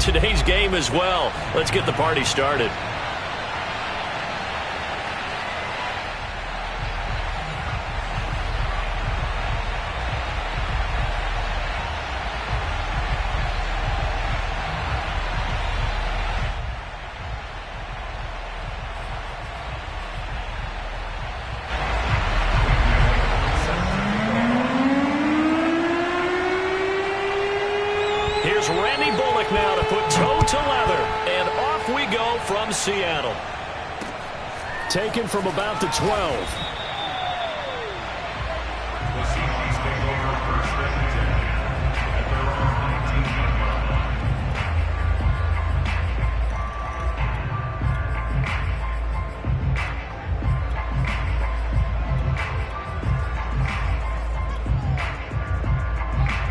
today's game as well. Let's get the party started. Here's Randy Bullock now to put toe to leather. And off we go from Seattle. Taken from about the 12.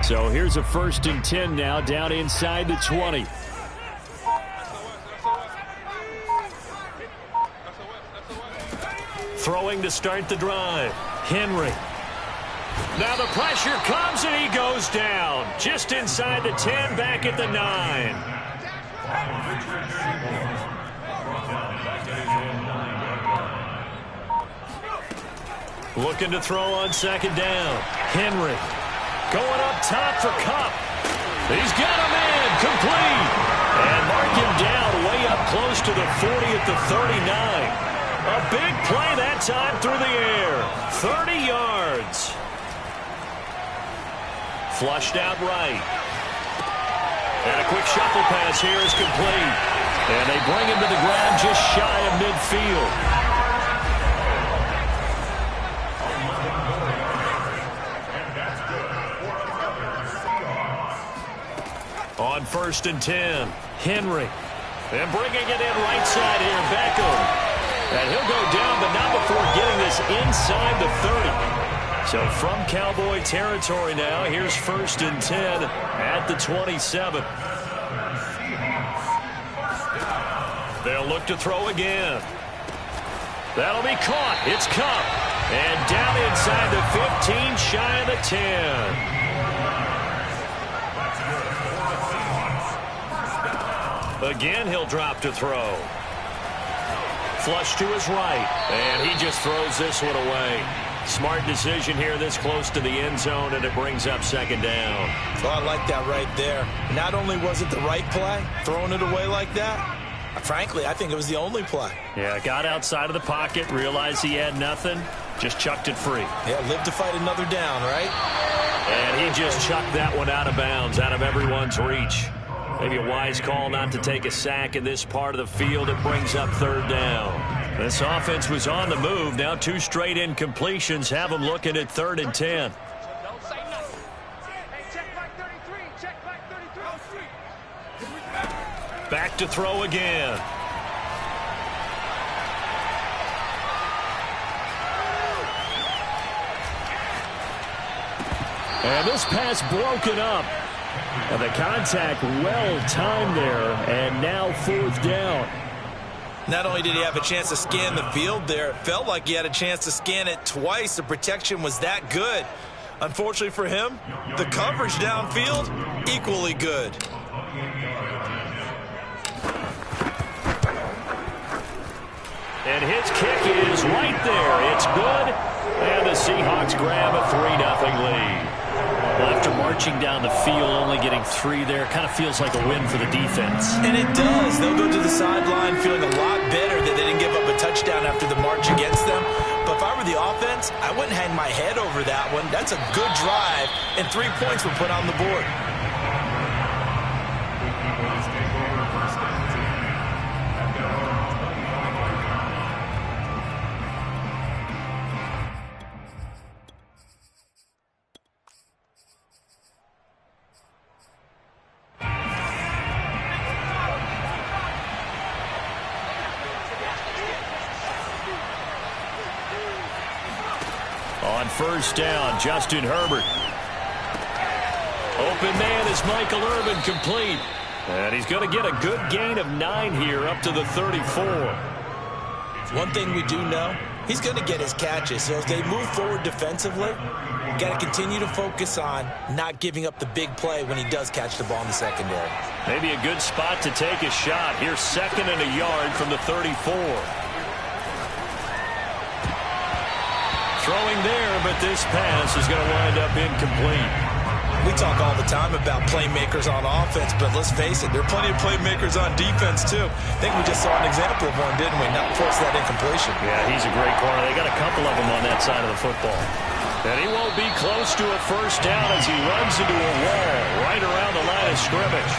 So here's a 1st and 10 now, down inside the 20. Throwing to start the drive. Henry. Now the pressure comes and he goes down. Just inside the 10, back at the 9. Looking to throw on 2nd down. Henry. Going up top for Kupp. He's got a man complete. And mark him down way up close to the 40 at the 39. A big play that time through the air. 30 yards. Flushed out right. And a quick shuffle pass here is complete. And they bring him to the ground just shy of midfield. On 1st and 10, Henry. And bringing it in right side here, Beckham. And he'll go down, but not before getting this inside the 30. So from Cowboy territory now, here's 1st and 10 at the 27. They'll look to throw again. That'll be caught. It's Kupp. And down inside the 15, shy of the 10. Again, he'll drop to throw. Flush to his right. And he just throws this one away. Smart decision here this close to the end zone, and it brings up 2nd down. Well, I like that right there. Not only was it the right play, throwing it away like that, frankly, I think it was the only play. Yeah, got outside of the pocket, realized he had nothing, just chucked it free. Yeah, live to fight another down, right? And he just chucked that one out of bounds, out of everyone's reach. Maybe a wise call not to take a sack in this part of the field. It brings up 3rd down. This offense was on the move. Now 2 straight incompletions have them looking at 3rd and 10. Back to throw again. And this pass broken up. And the contact well timed there, and now 4th down. Not only did he have a chance to scan the field there, it felt like he had a chance to scan it twice. The protection was that good. Unfortunately for him, the coverage downfield, equally good. And his kick is right there. It's good. And the Seahawks grab a 3-0 lead. Well, after marching down the field, only getting 3 there, kind of feels like a win for the defense. And it does. They'll go to the sideline feeling a lot better that they didn't give up a touchdown after the march against them. But if I were the offense, I wouldn't hang my head over that one. That's a good drive, and 3 points were put on the board. On 1st down, Justin Herbert. Open man is Michael Irvin, complete. And he's going to get a good gain of 9 here up to the 34. One thing we do know, he's going to get his catches. So as they move forward defensively, got to continue to focus on not giving up the big play when he does catch the ball in the secondary. Maybe a good spot to take a shot. Here's 2nd and a yard from the 34. Throwing there, but this pass is going to wind up incomplete. We talk all the time about playmakers on offense, but let's face it, there are plenty of playmakers on defense, too. I think we just saw an example of one, didn't we? Not force that incompletion. Yeah, he's a great corner. They got a couple of them on that side of the football. And he won't be close to a first down as he runs into a wall right around the line of scrimmage.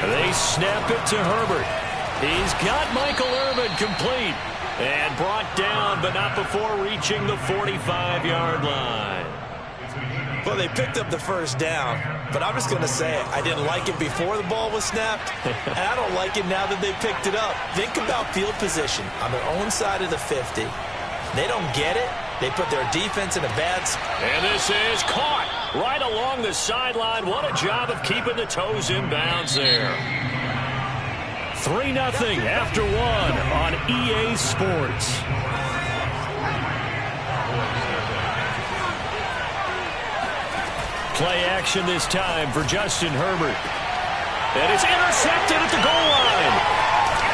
They snap it to Herbert. He's got Michael Irvin complete. And brought down, but not before reaching the 45-yard line. Well, they picked up the first down, but I'm just going to say it. I didn't like it before the ball was snapped, and I don't like it now that they picked it up. Think about field position on their own side of the 50. They don't get it. They put their defense in a bad spot. And this is caught right along the sideline. What a job of keeping the toes in bounds there. 3-0 after 1 on EA Sports. Play action this time for Justin Herbert. And it's intercepted at the goal line.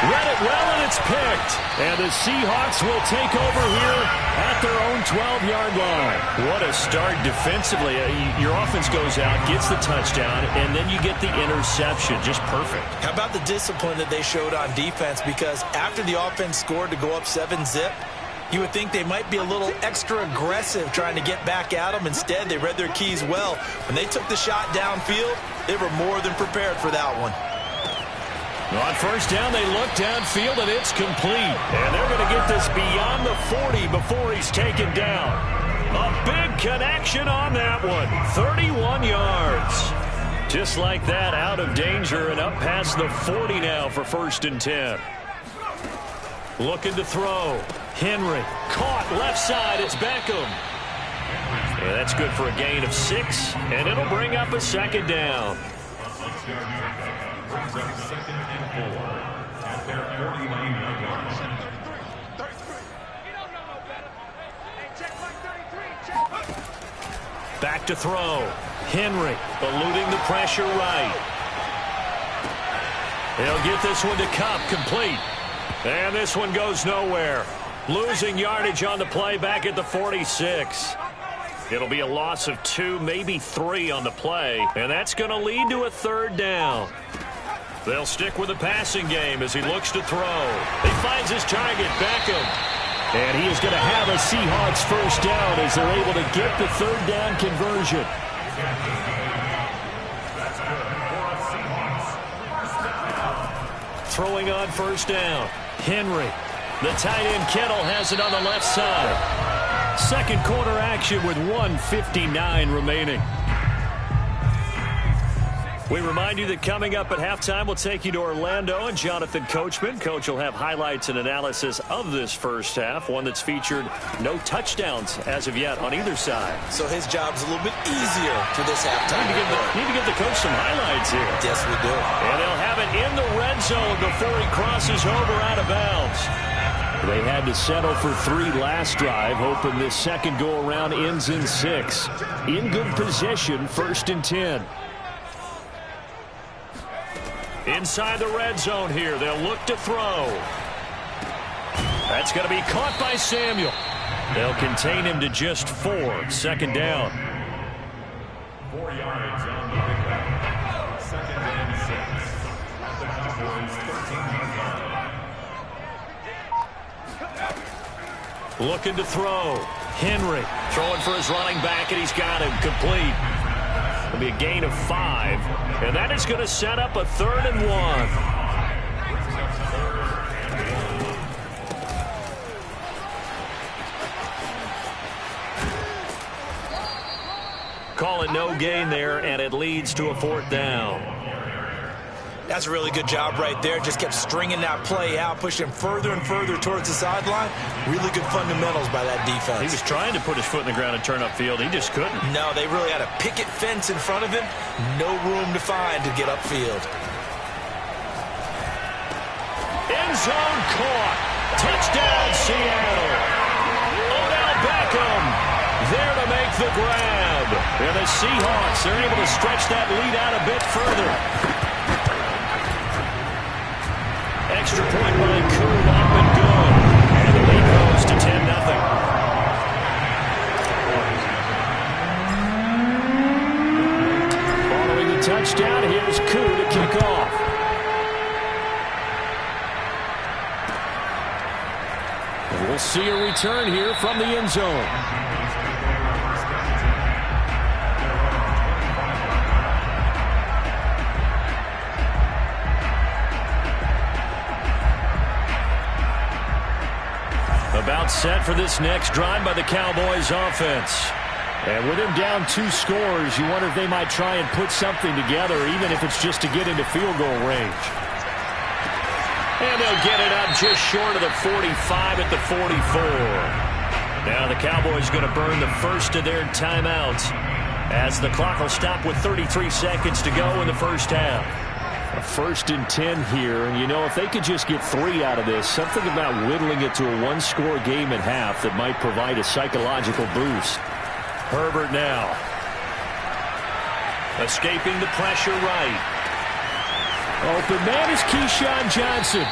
Read it well, and it's picked. And the Seahawks will take over here at their own 12-yard line. What a start defensively. Your offense goes out, gets the touchdown, and then you get the interception. Just perfect. How about the discipline that they showed on defense? Because after the offense scored to go up 7-zip, you would think they might be a little extra aggressive trying to get back at them. Instead, they read their keys well. When they took the shot downfield, they were more than prepared for that one. On first down, they look downfield, and it's complete. And they're going to get this beyond the 40 before he's taken down. A big connection on that one. 31 yards. Just like that, out of danger and up past the 40 now for 1st and 10. Looking to throw. Henry caught left side. It's Beckham. Yeah, that's good for a gain of 6, and it'll bring up a 2nd down. Back to throw. Henry eluding the pressure right. He'll get this one to Kupp, complete. And this one goes nowhere. Losing yardage on the play back at the 46. It'll be a loss of 2, maybe 3 on the play. And that's going to lead to a 3rd down. They'll stick with the passing game as he looks to throw. He finds his target, Beckham. And he is going to have a Seahawks first down as they're able to get the 3rd down conversion. Throwing on first down. Henry. The tight end Kittle has it on the left side. Second quarter action with 1:59 remaining. We remind you that coming up at halftime, we'll take you to Orlando and Jonathan Coachman. Coach will have highlights and analysis of this first half, one that's featured no touchdowns as of yet on either side. So his job's a little bit easier for this halftime. Need to give the coach some highlights here. Yes, we do. And they'll have it in the red zone before he crosses over out of bounds. They had to settle for 3 last drive, hoping this second go-around ends in 6. In good position, 1st and 10. Inside the red zone here, they'll look to throw. That's going to be caught by Samuel. They'll contain him to just 4. 2nd down. 4 yards on the pickup. 2nd and 6. The Cowboys 13-yard line. Looking to throw. Henry throwing for his running back, and he's got him complete. It'll be a gain of 5, and that is going to set up a 3rd and 1. Call it no gain there, and it leads to a 4th down. That's a really good job right there. Just kept stringing that play out, pushing further and further towards the sideline. Really good fundamentals by that defense. He was trying to put his foot in the ground and turn upfield. He just couldn't. No, they really had a picket fence in front of him. No room to find to get upfield. end zone, caught. Touchdown, Seattle. Odell Beckham there to make the grab. And the Seahawks are able to stretch that lead out a bit further. Extra point by Coon, up and good. And the lead goes to 10-0. Touchdown, here's Koo to kick off. And we'll see a return here from the end zone. About set for this next drive by the Cowboys offense. And with him down 2 scores, you wonder if they might try and put something together, even if it's just to get into field goal range. And they'll get it up just short of the 45 at the 44. Now the Cowboys going to burn the first of their timeouts as the clock will stop with 33 seconds to go in the first half. A 1st and 10 here, and you know, if they could just get 3 out of this, something about whittling it to a 1-score game at half that might provide a psychological boost. Herbert now. Escaping the pressure right. Open man is Keyshawn Johnson.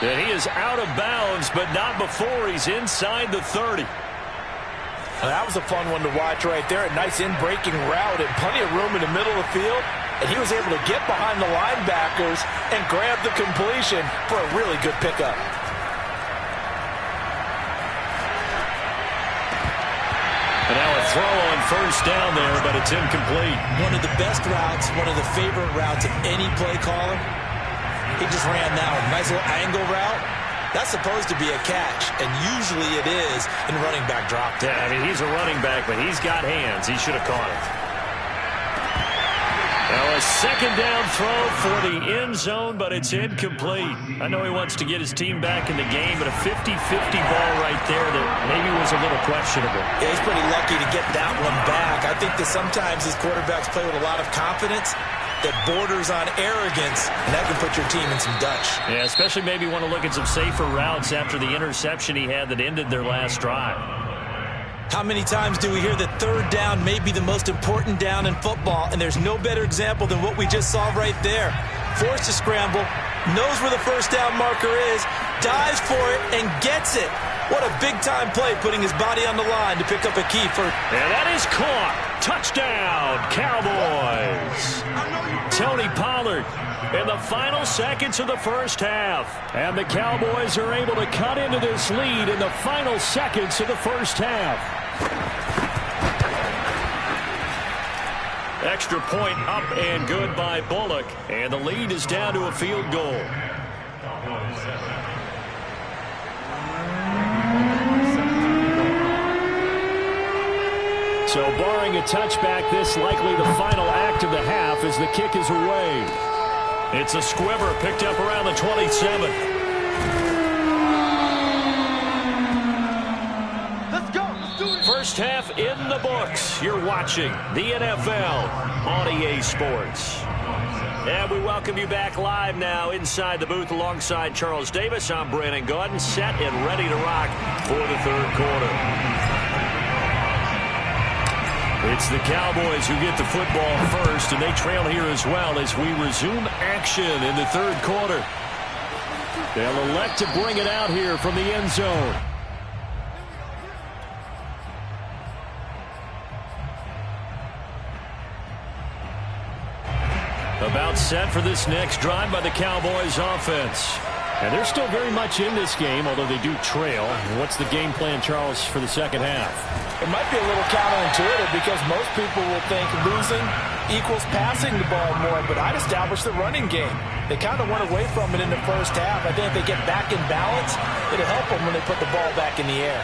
And he is out of bounds, but not before he's inside the 30. Well, that was a fun one to watch right there. A nice in-breaking route and plenty of room in the middle of the field. And he was able to get behind the linebackers and grab the completion for a really good pickup. And now a throw on first down there, but it's incomplete. One of the best routes, one of the favorite routes of any play caller. He just ran that one. Nice little angle route. That's supposed to be a catch, and usually it is in running back drop. Yeah, I mean, he's a running back, but he's got hands. He should have caught it. Now a second down throw for the end zone, but it's incomplete. I know he wants to get his team back in the game, but a 50-50 ball right there that maybe was a little questionable. Yeah, he's pretty lucky to get that one back. I think that sometimes these quarterbacks play with a lot of confidence that borders on arrogance, and that can put your team in some Dutch. Yeah, especially maybe want to look at some safer routes after the interception he had that ended their last drive. How many times do we hear that third down may be the most important down in football, and there's no better example than what we just saw right there. Forced to scramble, knows where the first down marker is, dives for it, and gets it. What a big-time play, putting his body on the line to pick up a key for... And that is caught. Touchdown, Cowboys. Tony Pollard in the final seconds of the first half. And the Cowboys are able to cut into this lead in the final seconds of the first half. Extra point up and good by Bullock. And the lead is down to a field goal. So barring a touchback, this likely the final act of the half as the kick is away. It's a squibber picked up around the 27. Let's go. Let's do it. First half in the books. You're watching the NFL on EA Sports. And we welcome you back live now inside the booth alongside Charles Davis. I'm Brandon Gaudin, set and ready to rock for the third quarter. It's the Cowboys who get the football first, and they trail here as well as we resume action in the third quarter. They'll elect to bring it out here from the end zone. About set for this next drive by the Cowboys offense. And they're still very much in this game, although they do trail. What's the game plan, Charles, for the second half? It might be a little counterintuitive because most people will think losing equals passing the ball more, but I'd establish the running game. They kind of went away from it in the first half. I think if they get back in balance, it'll help them when they put the ball back in the air.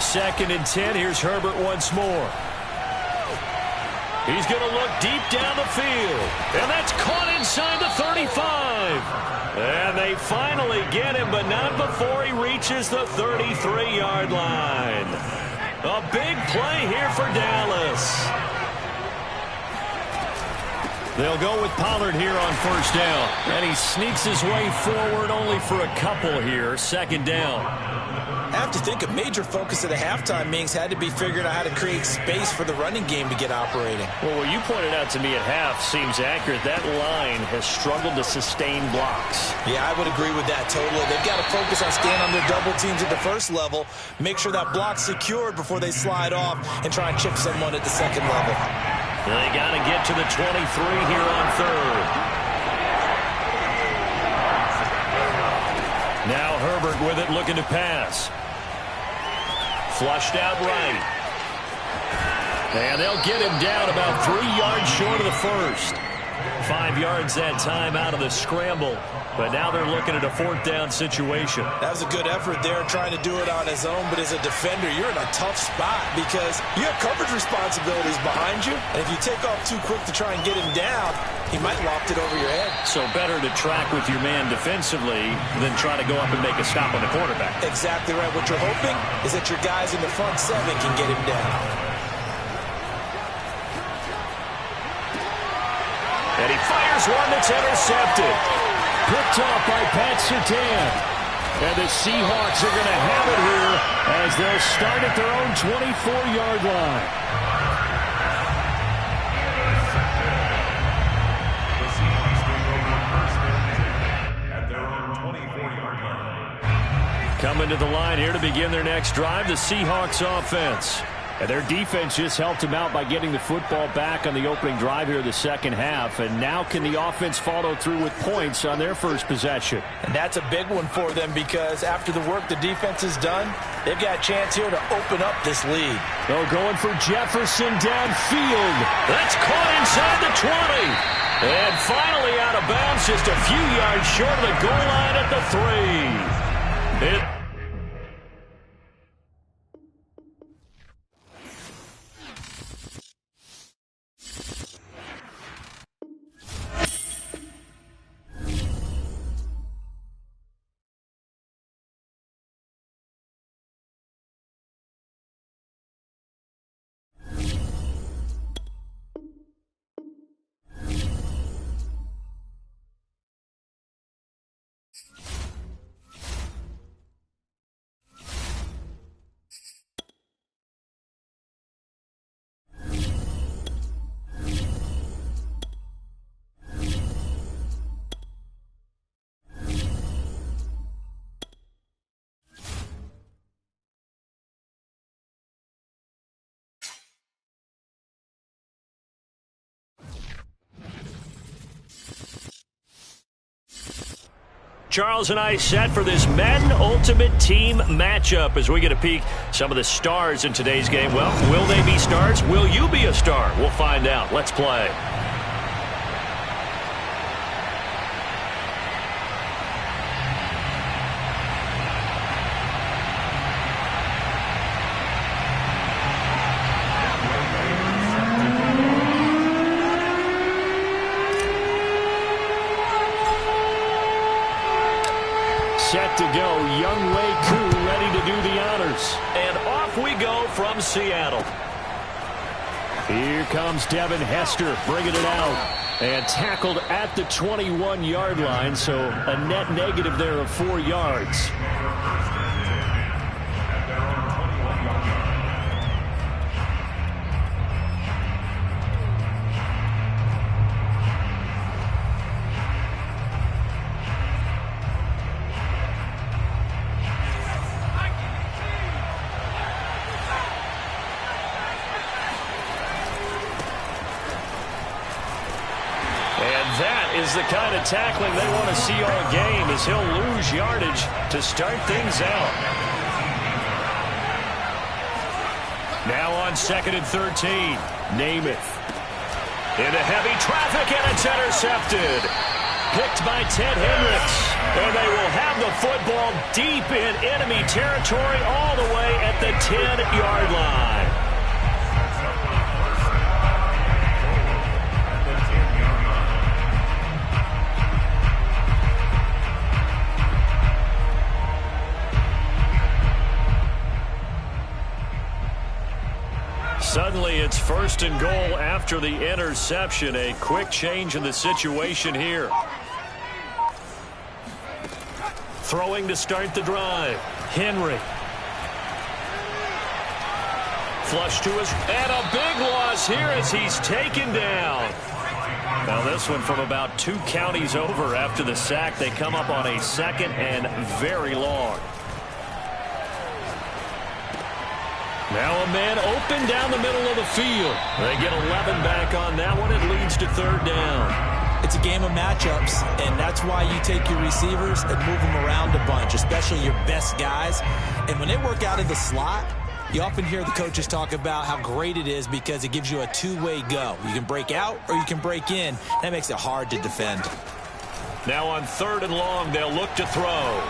2nd and 10. Here's Herbert once more. He's going to look deep down the field. And that's caught inside the 35. And they finally get him, but not before he reaches the 33-yard line. A big play here for Dallas. They'll go with Pollard here on first down. And he sneaks his way forward only for a couple here. Second down. I have to think a major focus of the halftime meetings had to be figuring out how to create space for the running game to get operating. Well, what you pointed out to me at half seems accurate. That line has struggled to sustain blocks. Yeah, I would agree with that totally. They've got to focus on staying on their double teams at the first level, make sure that block's secured before they slide off and try and chip someone at the second level. They got to get to the 23 here on third. Now Herbert with it, looking to pass. Flushed out right. And they'll get him down about 3 yards short of the first. 5 yards that time out of the scramble. But now they're looking at a fourth down situation. That was a good effort there, trying to do it on his own. But as a defender, you're in a tough spot because you have coverage responsibilities behind you. And if you take off too quick to try and get him down, he might loft it over your head. So better to track with your man defensively than try to go up and make a stop on the quarterback. Exactly right. What you're hoping is that your guys in the front seven can get him down. And he fires one that's intercepted. Picked off by Pat Surtain. And the Seahawks are going to have it here as they'll start at their own 24-yard line. The Seahawks will go on first down at their own 24-yard line. Coming to the line here to begin their next drive, the Seahawks offense. And their defense just helped them out by getting the football back on the opening drive here in the second half. And now can the offense follow through with points on their first possession? And that's a big one for them because after the work the defense has done, they've got a chance here to open up this lead. They're going for Jefferson downfield. That's caught inside the 20. And finally out of bounds, just a few yards short of the goal line at the 3. Charles and I set for this Men Ultimate Team matchup as we get a peek some of the stars in today's game. Well, will they be stars? Will you be a star? We'll find out. Let's play. Set to go, Younghoe Koo ready to do the honors. And off we go from Seattle. Here comes Devin Hester bringing it out. And tackled at the 21-yard line, so a net negative there of 4 yards. Is the kind of tackling they want to see all game as he'll lose yardage to start things out. Now on 2nd and 13, Namath. Into heavy traffic and it's intercepted. Picked by Ted Hendricks. And they will have the football deep in enemy territory all the way at the 10-yard line. Suddenly It's 1st and goal after the interception. A quick change in the situation here. Throwing to start the drive. Henry. Flush to his, and a big loss here as he's taken down. Now this one from about 2 counties over after the sack. They come up on a 2nd and very long. Now a man open down the middle of the field. They get 11 back on that one. It leads to 3rd down. It's a game of matchups, and that's why you take your receivers and move them around a bunch, especially your best guys. And when they work out of the slot, you often hear the coaches talk about how great it is because it gives you a two-way go. You can break out or you can break in. That makes it hard to defend. Now on 3rd and long, they'll look to throw.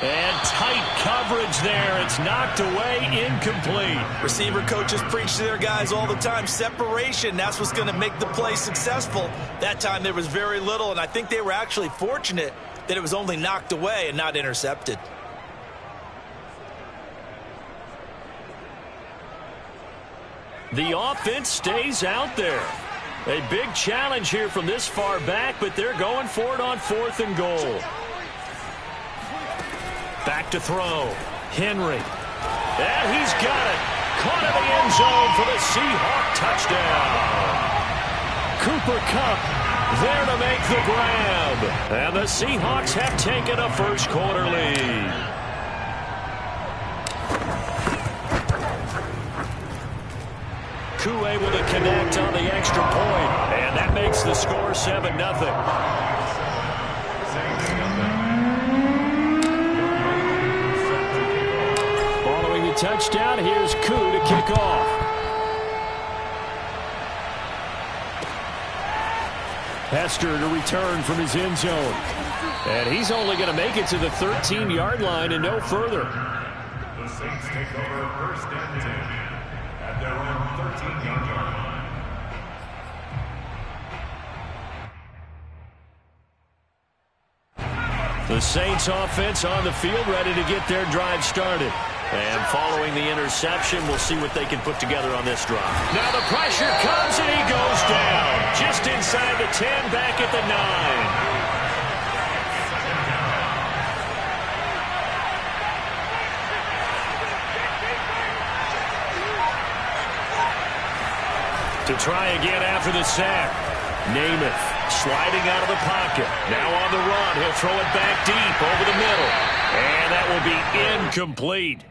And tight coverage there. It's knocked away, incomplete. Receiver coaches preach to their guys all the time. Separation, that's what's going to make the play successful. That time there was very little, and I think they were actually fortunate that it was only knocked away and not intercepted. The offense stays out there. A big challenge here from this far back, but they're going for it on 4th and goal. Back to throw. Henry. And he's got it. Caught in the end zone for the Seahawk touchdown. Cooper Kupp there to make the grab. And the Seahawks have taken a first-quarter lead. Koo able to connect on the extra point, and that makes the score 7-0. Following the touchdown, here's Koo to kick off. Hester to return from his end zone. And he's only going to make it to the 13-yard line and no further. The Saints take over 1st and 10 at their own 13-yard line. The Saints offense on the field ready to get their drive started. And following the interception, we'll see what they can put together on this drive. Now the pressure comes and he goes down. Just inside the 10, back at the 9. To try again after the sack. Namath sliding out of the pocket. Now on the run. He'll throw it back deep over the middle. And that will be incomplete.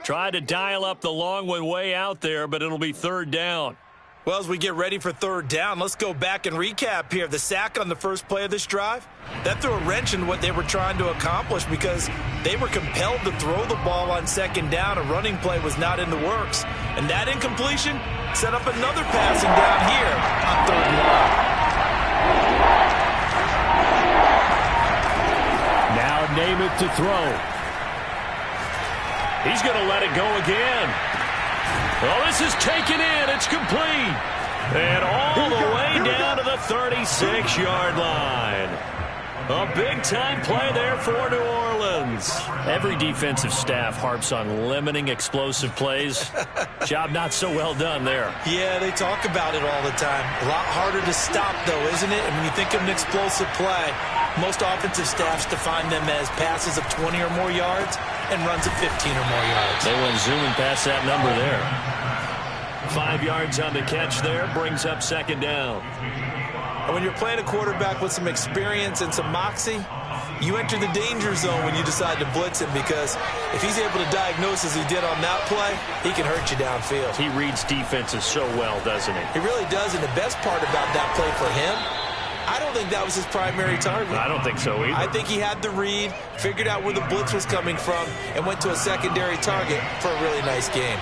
Tried to dial up the long one way out there, but it'll be 3rd down. Well, as we get ready for 3rd down, let's go back and recap here. The sack on the first play of this drive, that threw a wrench in what they were trying to accomplish because they were compelled to throw the ball on 2nd down. A running play was not in the works. And that incompletion set up another passing down here on 3rd and long. Now Namath to throw. He's going to let it go again. Well, this is taken in. It's complete. And all the way down to the 36-yard line. A big-time play there for New Orleans. Every defensive staff harps on limiting explosive plays. Job not so well done there. Yeah, they talk about it all the time. A lot harder to stop, though, isn't it? And when you think of an explosive play, most offensive staffs define them as passes of 20 or more yards and runs of 15 or more yards. They went zooming past that number there. 5 yards on the catch there, brings up 2nd down. And when you're playing a quarterback with some experience and some moxie, you enter the danger zone when you decide to blitz him because if he's able to diagnose as he did on that play, he can hurt you downfield. He reads defenses so well, doesn't he? He really does, and the best part about that play for him, I don't think that was his primary target. I don't think so either. I think he had the read, figured out where the blitz was coming from, and went to a secondary target for a really nice game.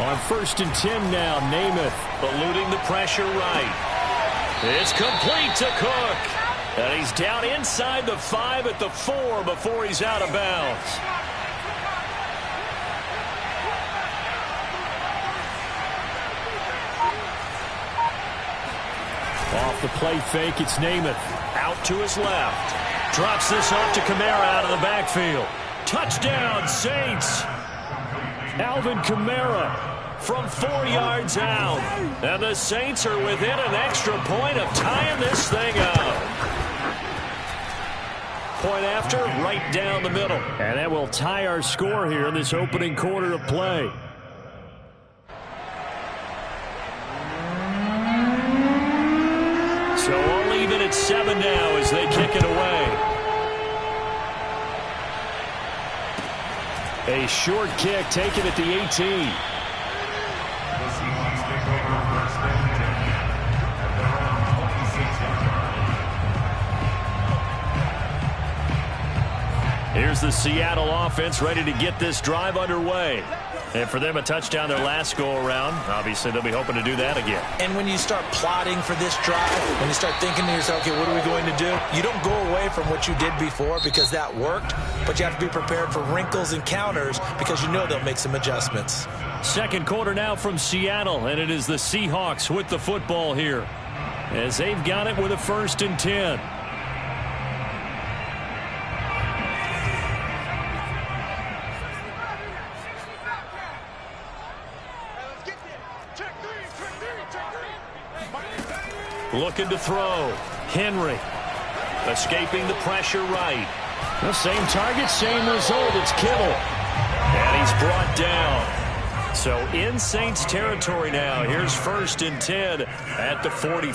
On 1st and 10 now, Namath eluding the pressure right. It's complete to Cook. And he's down inside the 5 at the 4 before he's out of bounds. Off the play fake, it's Namath. Out to his left. Drops this off to Kamara out of the backfield. Touchdown, Saints. Alvin Kamara from 4 yards out. And the Saints are within an extra point of tying this thing up. Point after, right down the middle. And that will tie our score here in this opening quarter of play. So all even at 7 now as they kick it away. A short kick taken at the 18. The Seahawks take over first and 10 at their own 26 yards. Here's the Seattle offense ready to get this drive underway. And for them, a touchdown their last go-around. Obviously, they'll be hoping to do that again. And when you start plotting for this drive, when you start thinking to yourself, okay, what are we going to do? You don't go away from what you did before because that worked, but you have to be prepared for wrinkles and counters because you know they'll make some adjustments. Second quarter now from Seattle, and it is the Seahawks with the football here as they've got it with a 1st and 10. Looking to throw. Henry escaping the pressure right. The same target, same result. It's Kittle. And he's brought down. So in Saints territory now. Here's 1st and 10 at the 43.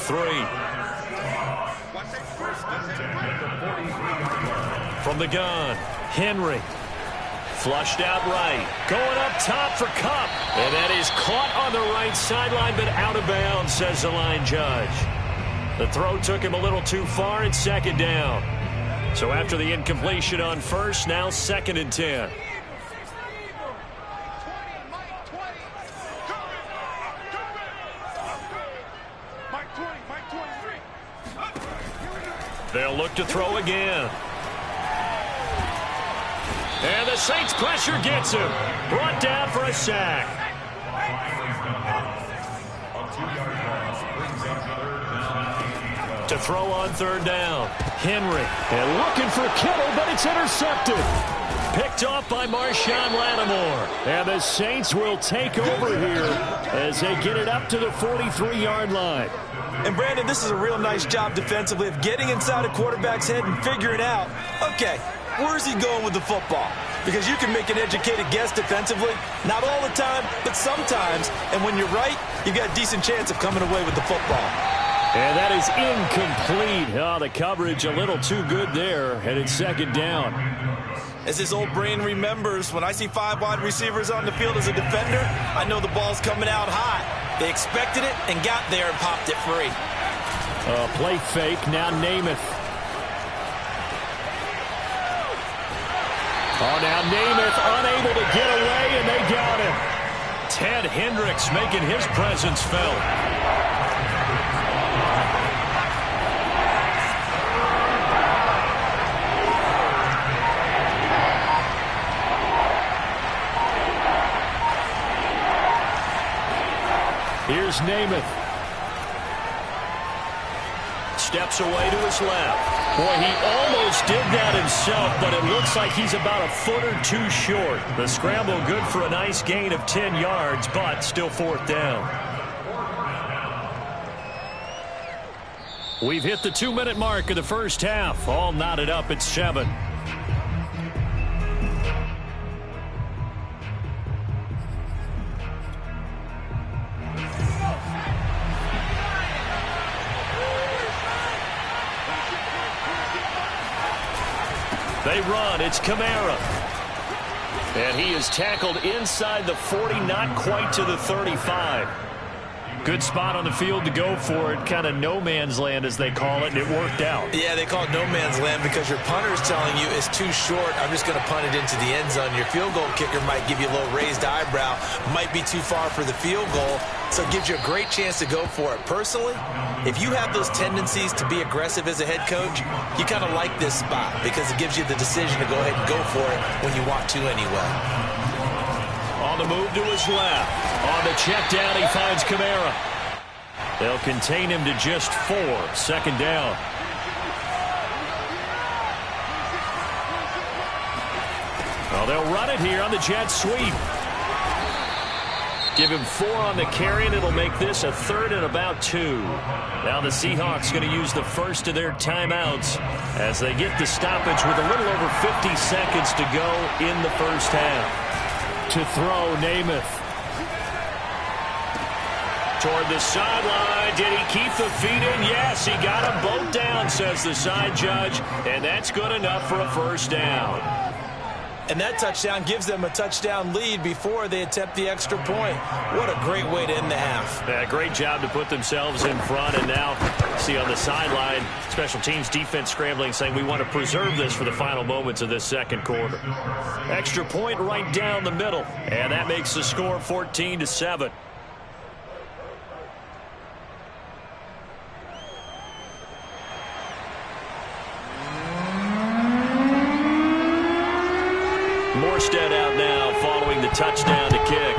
From the gun, Henry. Flushed out right. Going up top for Kupp. And that is caught on the right sideline, but out of bounds, says the line judge. The throw took him a little too far. It's 2nd down. So after the incompletion on 1st, now 2nd and 10. They'll look to throw again. And the Saints pressure gets him. Brought down for a sack. To throw on 3rd down. Henry. And looking for Kittle, but it's intercepted. Picked off by Marshawn Lattimore. And the Saints will take over here as they get it up to the 43-yard line. And Brandon, this is a real nice job defensively of getting inside a quarterback's head and figuring out, okay, where's he going with the football? Because you can make an educated guess defensively. Not all the time, but sometimes. And when you're right, you've got a decent chance of coming away with the football. And that is incomplete. Oh, the coverage a little too good there. And it's 2nd down. As his old brain remembers, when I see 5 wide receivers on the field as a defender, I know the ball's coming out hot. They expected it and got there and popped it free. Play fake, now Namath. Oh, now Namath unable to get away, and they got him. Ted Hendricks making his presence felt. Here's Namath. Steps away to his left. Boy, he almost did that himself, but it looks like he's about a foot or two short. The scramble good for a nice gain of 10 yards, but still 4th down. We've hit the 2-minute mark of the first half. All knotted up at 7. They run. It's Kamara. And he is tackled inside the 40, not quite to the 35. Good spot on the field to go for it. Kind of no man's land, as they call it, and it worked out. Yeah, they call it no man's land because your punter's telling you it's too short. I'm just going to punt it into the end zone. Your field goal kicker might give you a little raised eyebrow. Might be too far for the field goal. So it gives you a great chance to go for it. Personally, if you have those tendencies to be aggressive as a head coach, you kind of like this spot because it gives you the decision to go ahead and go for it when you want to anyway. On the move to his left. On the check down, he finds Kamara. They'll contain him to just 4. 2nd down. Well, they'll run it here on the jet sweep. Give him 4 on the carry, and it'll make this a 3rd and about 2. Now the Seahawks going to use the first of their timeouts as they get the stoppage with a little over 50 seconds to go in the first half. To throw, Namath. Toward the sideline. Did he keep the feet in? Yes, he got them both down, says the side judge, and that's good enough for a first down. And that touchdown gives them a touchdown lead before they attempt the extra point. What a great way to end the half. Yeah, great job to put themselves in front. And now, see on the sideline, special teams defense scrambling, saying we want to preserve this for the final moments of this second quarter. Extra point right down the middle. And that makes the score 14-7. Morstead out now following the touchdown to kick.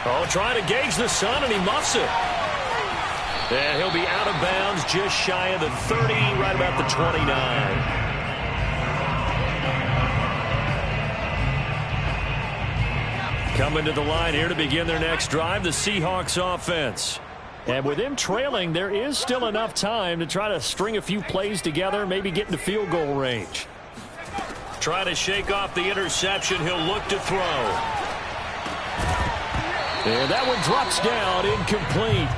Oh, trying to gauge the sun, and he muffs it. And he'll be out of bounds just shy of the 30, right about the 29. Coming to the line here to begin their next drive, the Seahawks offense. And with them trailing, there is still enough time to try to string a few plays together, maybe get into field goal range. Try to shake off the interception. He'll look to throw. And that one drops down, incomplete.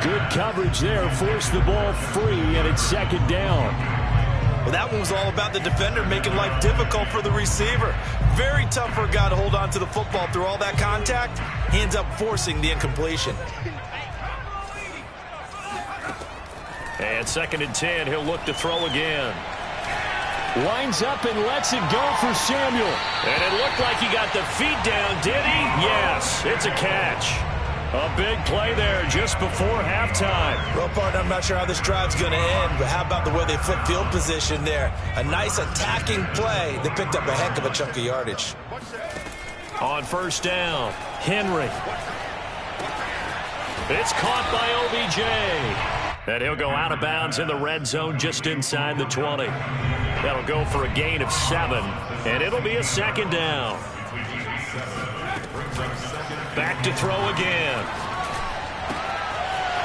Good coverage there, forced the ball free, and it's second down. Well, that one was all about the defender making life difficult for the receiver. Very tough for a guy to hold on to the football through all that contact. He ends up forcing the incompletion. And 2nd and 10, he'll look to throw again. Winds up and lets it go for Samuel. And it looked like he got the feet down, did he? Yes, it's a catch. A big play there just before halftime. Well, partner, I'm not sure how this drive's going to end, but how about the way they flip field position there? A nice attacking play. They picked up a heck of a chunk of yardage. On first down, Henry. It's caught by OBJ. And he'll go out of bounds in the red zone just inside the 20. That'll go for a gain of 7, and it'll be a second down. Back to throw again.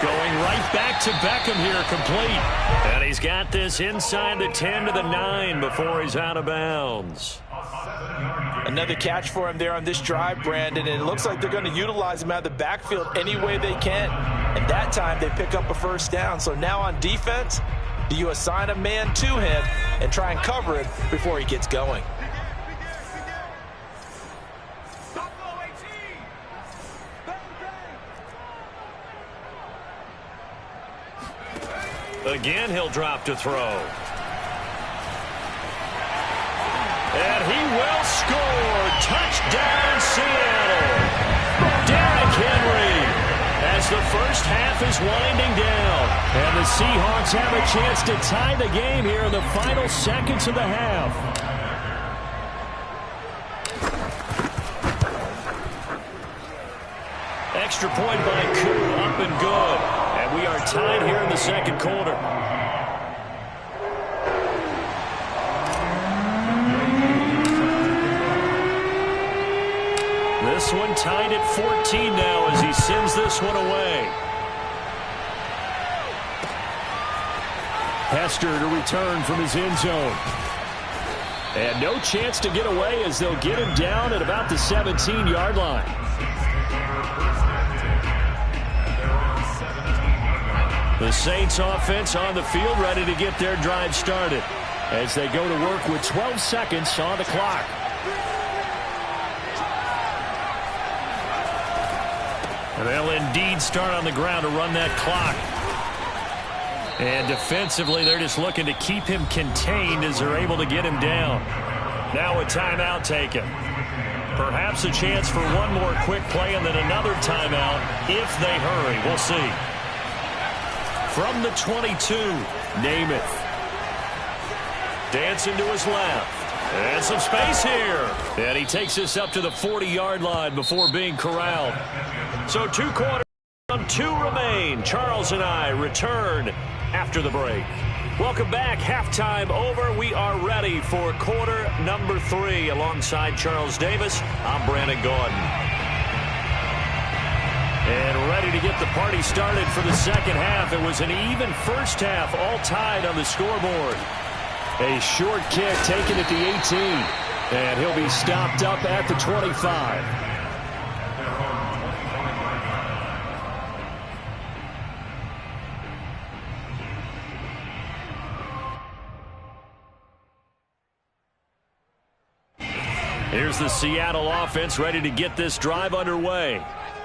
Going right back to Beckham here, complete. And he's got this inside the 10 to the 9 before he's out of bounds. Another catch for him there on this drive, Brandon, and it looks like they're going to utilize him out of the backfield any way they can. And that time they pick up a first down. So now on defense, do you assign a man to him and try and cover it before he gets going? Again, he'll drop to throw. And he will score. Touchdown, Seattle. Derrick Henry, as the first half is winding down. And the Seahawks have a chance to tie the game here in the final seconds of the half. Extra point by Koo, up and good. And we are tied here in the second quarter. This one tied at 14 now as he sends this one away. Hester to return from his end zone. And no chance to get away as they'll get him down at about the 17-yard line. The Saints offense on the field ready to get their drive started as they go to work with 12 seconds on the clock. And they'll indeed start on the ground to run that clock. And defensively, they're just looking to keep him contained as they're able to get him down. Now a timeout taken. Perhaps a chance for one more quick play and then another timeout if they hurry. We'll see. From the 22, Namath. Dancing to his left. And some space here. And he takes this up to the 40-yard line before being corralled. So 2 quarters, 2 remain. Charles and I return after the break. Welcome back. Halftime over. We are ready for quarter number 3. Alongside Charles Davis, I'm Brandon Gordon. And ready to get the party started for the second half. It was an even first half, all tied on the scoreboard. A short kick taken at the 18. And he'll be stopped up at the 25. Here's the Seattle offense ready to get this drive underway.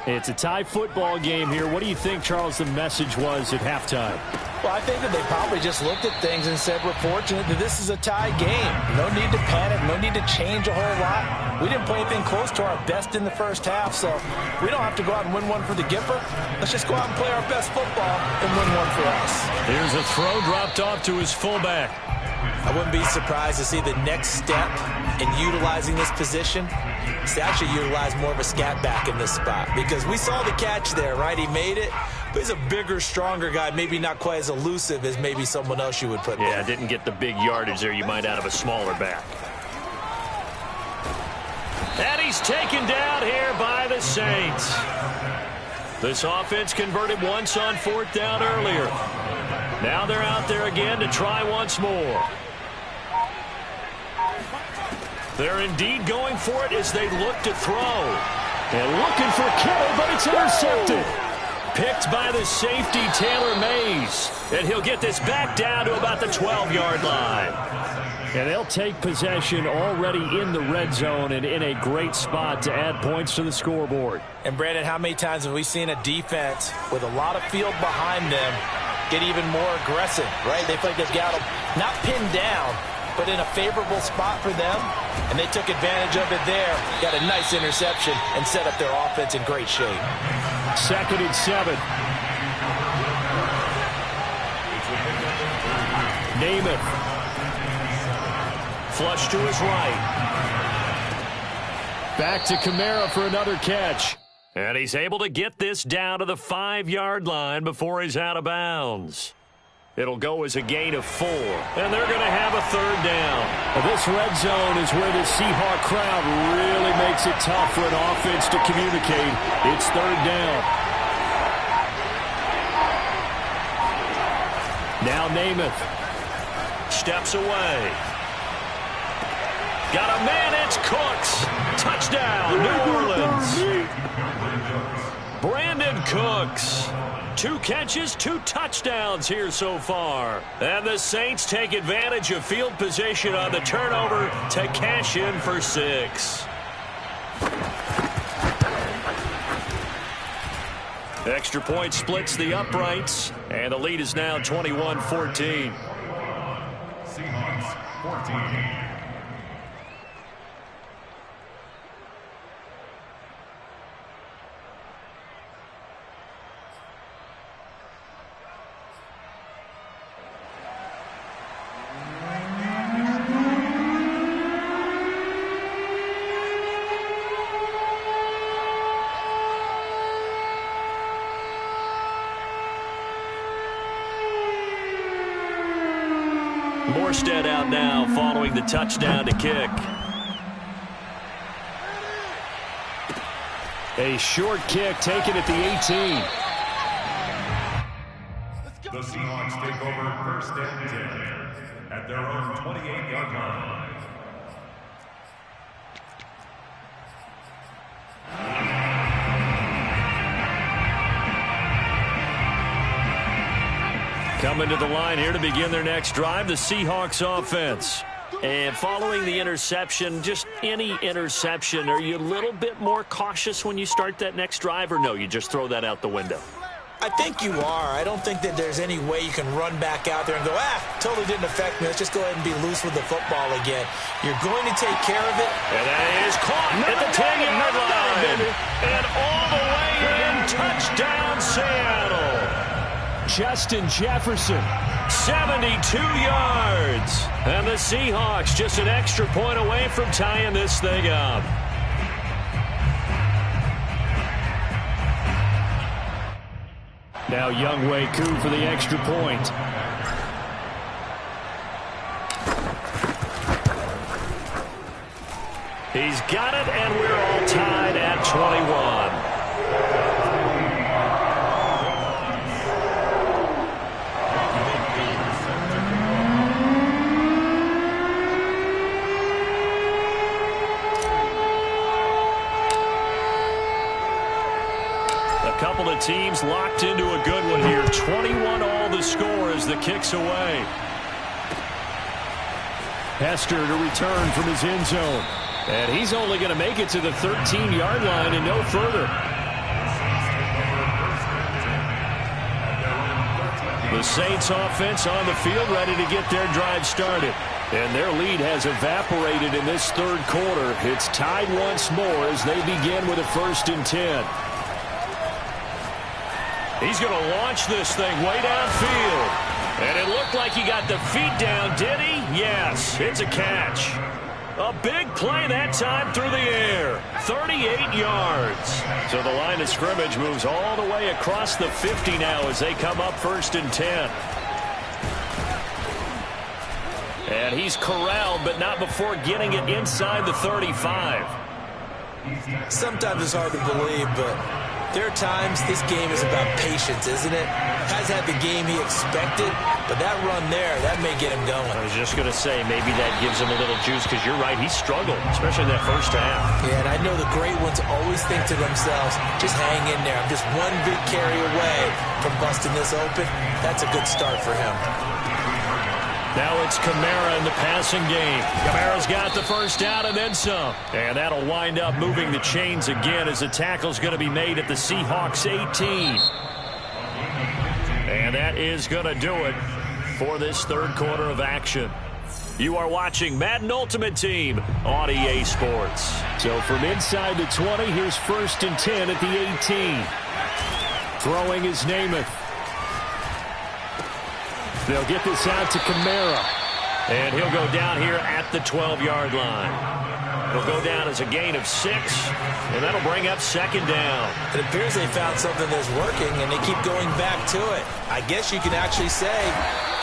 It's a tie football game here. What do you think, Charles, the message was at halftime? Well, I think that they probably just looked at things and said, we're fortunate that this is a tie game. No need to panic. No need to change a whole lot. We didn't play anything close to our best in the first half, so we don't have to go out and win one for the Gipper. Let's just go out and play our best football and win one for us. Here's a throw dropped off to his fullback. I wouldn't be surprised to see the next step in utilizing this position is to actually utilize more of a scat back in this spot, because we saw the catch there, right? He made it, but he's a bigger, stronger guy, maybe not quite as elusive as maybe someone else you would put there. Yeah, didn't get the big yardage there you might out of a smaller back. And he's taken down here by the Saints. This offense converted once on 4th down earlier. Now they're out there again to try once more. They're indeed going for it as they look to throw. And looking for Kittle, but it's intercepted. Picked by the safety, Taylor Mays. And he'll get this back down to about the 12-yard line. And they'll take possession already in the red zone and in a great spot to add points to the scoreboard. And, Brandon, how many times have we seen a defense with a lot of field behind them get even more aggressive, right? They feel like they've got them not pinned down, but in a favorable spot for them, and they took advantage of it there, got a nice interception, and set up their offense in great shape. 2nd and 7. Namath. Flush to his right. Back to Kamara for another catch. And he's able to get this down to the 5-yard line before he's out of bounds. It'll go as a gain of 4. And they're going to have a 3rd down. Well, this red zone is where the Seahawk crowd really makes it tough for an offense to communicate. It's 3rd down. Now Namath steps away. Got a man, it's Cooks. Touchdown, New Orleans. Brandon Cooks. 2 catches, 2 touchdowns here so far. And the Saints take advantage of field position on the turnover to cash in for 6. Extra point splits the uprights, and the lead is now 21-14. Seahawks 14. Morstead out now following the touchdown to kick. A short kick taken at the 18. The Seahawks take over 1st and 10 at their own 28-yard line. Coming to the line here to begin their next drive, the Seahawks offense. And following the interception, just any interception, are you a little bit more cautious when you start that next drive, or no, you just throw that out the window? I think you are. I don't think that there's any way you can run back out there and go, totally didn't affect me. Let's just go ahead and be loose with the football again. You're going to take care of it. And that is caught at the 10-yard line. And all the way in, touchdown Seattle. Justin Jefferson, 72 yards. And the Seahawks just an extra point away from tying this thing up. Now Younghoe Koo for the extra point. He's got it, and we're all tied at 21. A couple of teams locked into a good one here. 21 all the score as the kick's away. Hester to return from his end zone. And he's only going to make it to the 13-yard line and no further. The Saints offense on the field ready to get their drive started. And their lead has evaporated in this third quarter. It's tied once more as they begin with a 1st and 10. He's going to launch this thing way downfield. And it looked like he got the feet down, did he? Yes, it's a catch. A big play that time through the air. 38 yards. So the line of scrimmage moves all the way across the 50 now as they come up 1st and 10. And he's corralled, but not before getting it inside the 35. Sometimes it's hard to believe, but there are times this game is about patience, isn't it? Has had the game he expected, but that run there, that may get him going. I was just going to say, maybe that gives him a little juice, because you're right, he struggled, especially in that first half. Yeah, and I know the great ones always think to themselves, just hang in there. I'm just one big carry away from busting this open. That's a good start for him. Now it's Kamara in the passing game. Kamara's got the first down and then some. And that'll wind up moving the chains again as the tackle's going to be made at the Seahawks 18. And that is going to do it for this third quarter of action. You are watching Madden Ultimate Team on EA Sports. So from inside the 20, here's 1st and 10 at the 18. Throwing is Namath. They'll get this out to Kamara. And he'll go down here at the 12-yard line. He'll go down as a gain of 6, and that'll bring up 2nd down. It appears they found something that's working, and they keep going back to it. I guess you can actually say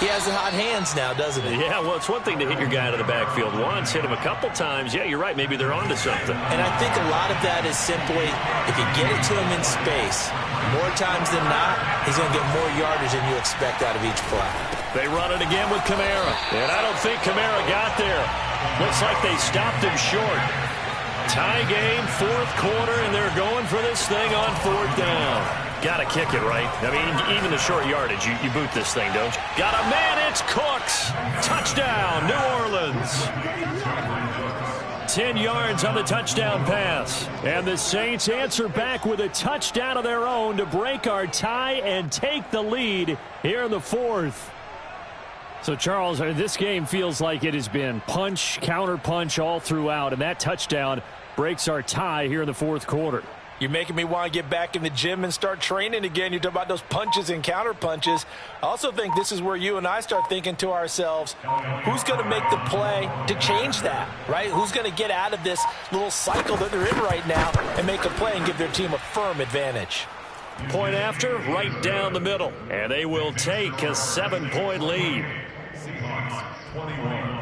he has the hot hands now, doesn't he? Yeah, well, it's one thing to hit your guy out of the backfield once, hit him a couple times. Yeah, you're right. Maybe they're onto something. And I think a lot of that is simply if you get it to him in space, more times than not, he's going to get more yardage than you expect out of each play. They run it again with Kamara. And I don't think Kamara got there. Looks like they stopped him short. Tie game, 4th quarter, and they're going for this thing on 4th down. Got to kick it, right? I mean, even the short yardage, you boot this thing, don't you? Got a man, it's Cooks. Touchdown, New Orleans. 10 yards on the touchdown pass. And the Saints answer back with a touchdown of their own to break our tie and take the lead here in the 4th. So, Charles, this game feels like it has been punch, counter-punch all throughout, and that touchdown breaks our tie here in the 4th quarter. You're making me want to get back in the gym and start training again. You talk about those punches and counter-punches. I also think this is where you and I start thinking to ourselves, who's going to make the play to change that, right? Who's going to get out of this little cycle that they're in right now and make a play and give their team a firm advantage? Point after, right down the middle. And they will take a 7-point lead. Seahawks 21.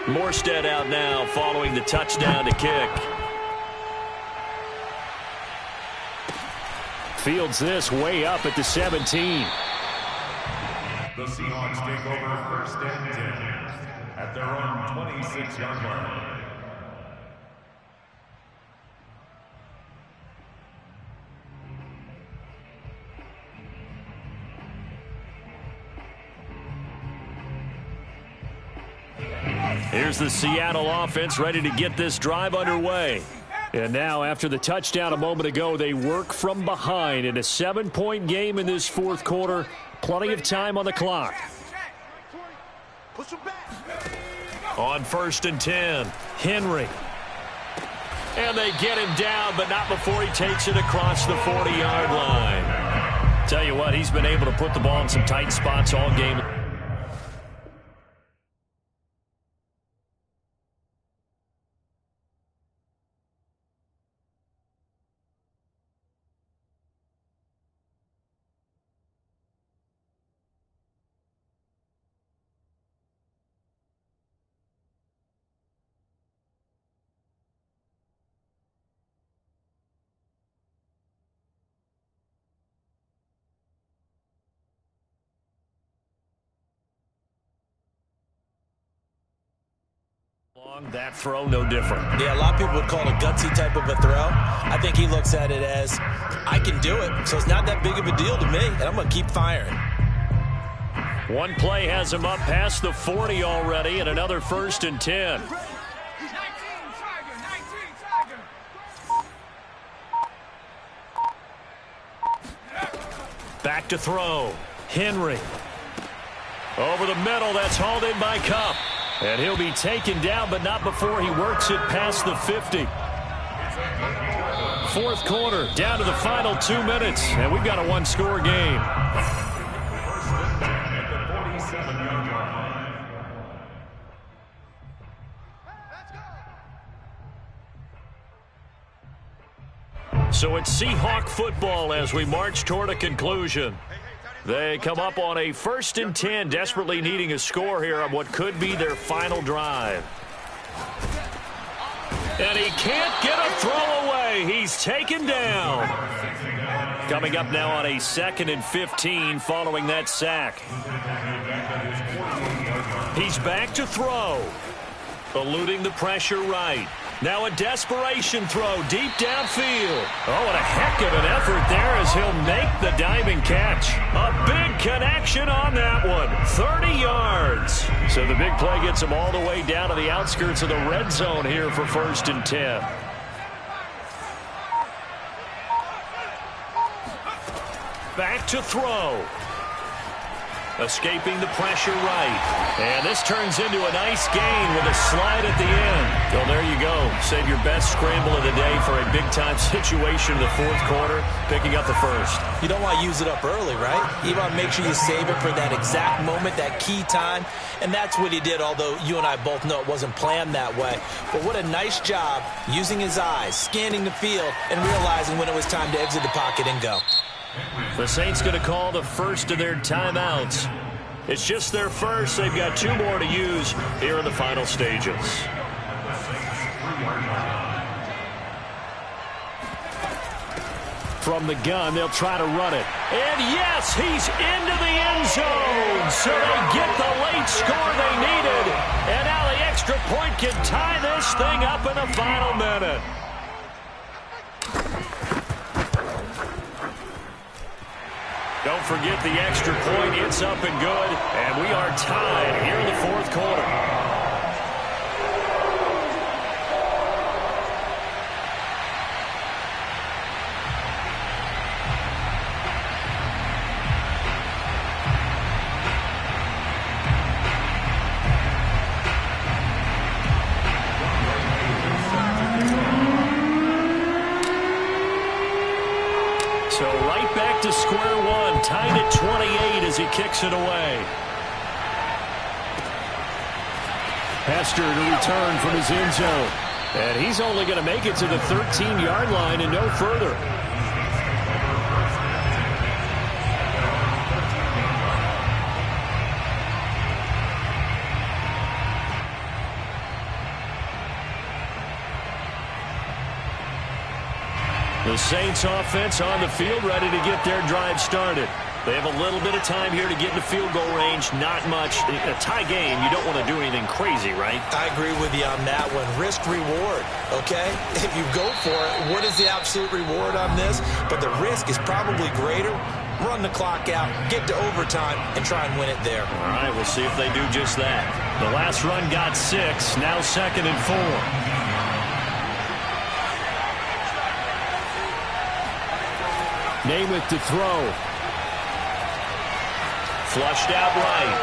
Morstead out now following the touchdown to kick. Fields this way up at the 17. The Seahawks take over 1st and 10 at their own 26-yard line. Here's the Seattle offense ready to get this drive underway. And now, after the touchdown a moment ago, they work from behind in a 7-point game in this 4th quarter. Plenty of time on the clock. On 1st and 10, Henry. And they get him down, but not before he takes it across the 40-yard line. Tell you what, he's been able to put the ball in some tight spots all game. That throw, no different. Yeah, a lot of people would call it a gutsy type of a throw. I think he looks at it as, I can do it, so it's not that big of a deal to me, and I'm going to keep firing. One play has him up past the 40 already, and another 1st and 10. Back to throw. Henry. Over the middle, that's hauled in by Kupp. And he'll be taken down, but not before he works it past the 50. Fourth quarter, down to the final 2 minutes, and we've got a one-score game. So it's Seahawk football as we march toward a conclusion. They come up on a 1st and 10, desperately needing a score here on what could be their final drive. And he can't get a throw away. He's taken down. Coming up now on a 2nd and 15 following that sack. He's back to throw. Eluding the pressure right. Now a desperation throw deep downfield. Oh, and a heck of an effort there as he'll make the diving catch. A big connection on that one. 30 yards. So the big play gets him all the way down to the outskirts of the red zone here for 1st and 10. Back to throw. Escaping the pressure right. And this turns into a nice gain with a slide at the end. Well, there you go. Save your best scramble of the day for a big-time situation in the 4th quarter, picking up the 1st. You don't want to use it up early, right? You want to make sure you save it for that exact moment, that key time. And that's what he did, although you and I both know it wasn't planned that way. But what a nice job using his eyes, scanning the field, and realizing when it was time to exit the pocket and go. The Saints going to call the first of their timeouts. It's just their first. They've got 2 more to use here in the final stages. From the gun, they'll try to run it. And yes, he's into the end zone. So they get the late score they needed. And now the extra point can tie this thing up in the final minute. Don't forget the extra point. It's up and good. And we are tied here in the 4th quarter. So right back to square one, tied at 28 as he kicks it away. Hester to return from his end zone. And he's only going to make it to the 13-yard line and no further. The Saints offense on the field ready to get their drive started. They have a little bit of time here to get in the field goal range. Not much. In a tie game, you don't want to do anything crazy, right? I agree with you on that one. Risk reward, okay? If you go for it, what is the absolute reward on this? But the risk is probably greater. Run the clock out, get to overtime, and try and win it there. All right, we'll see if they do just that. The last run got 6, now 2nd and 4. Namath to throw. Flushed out right.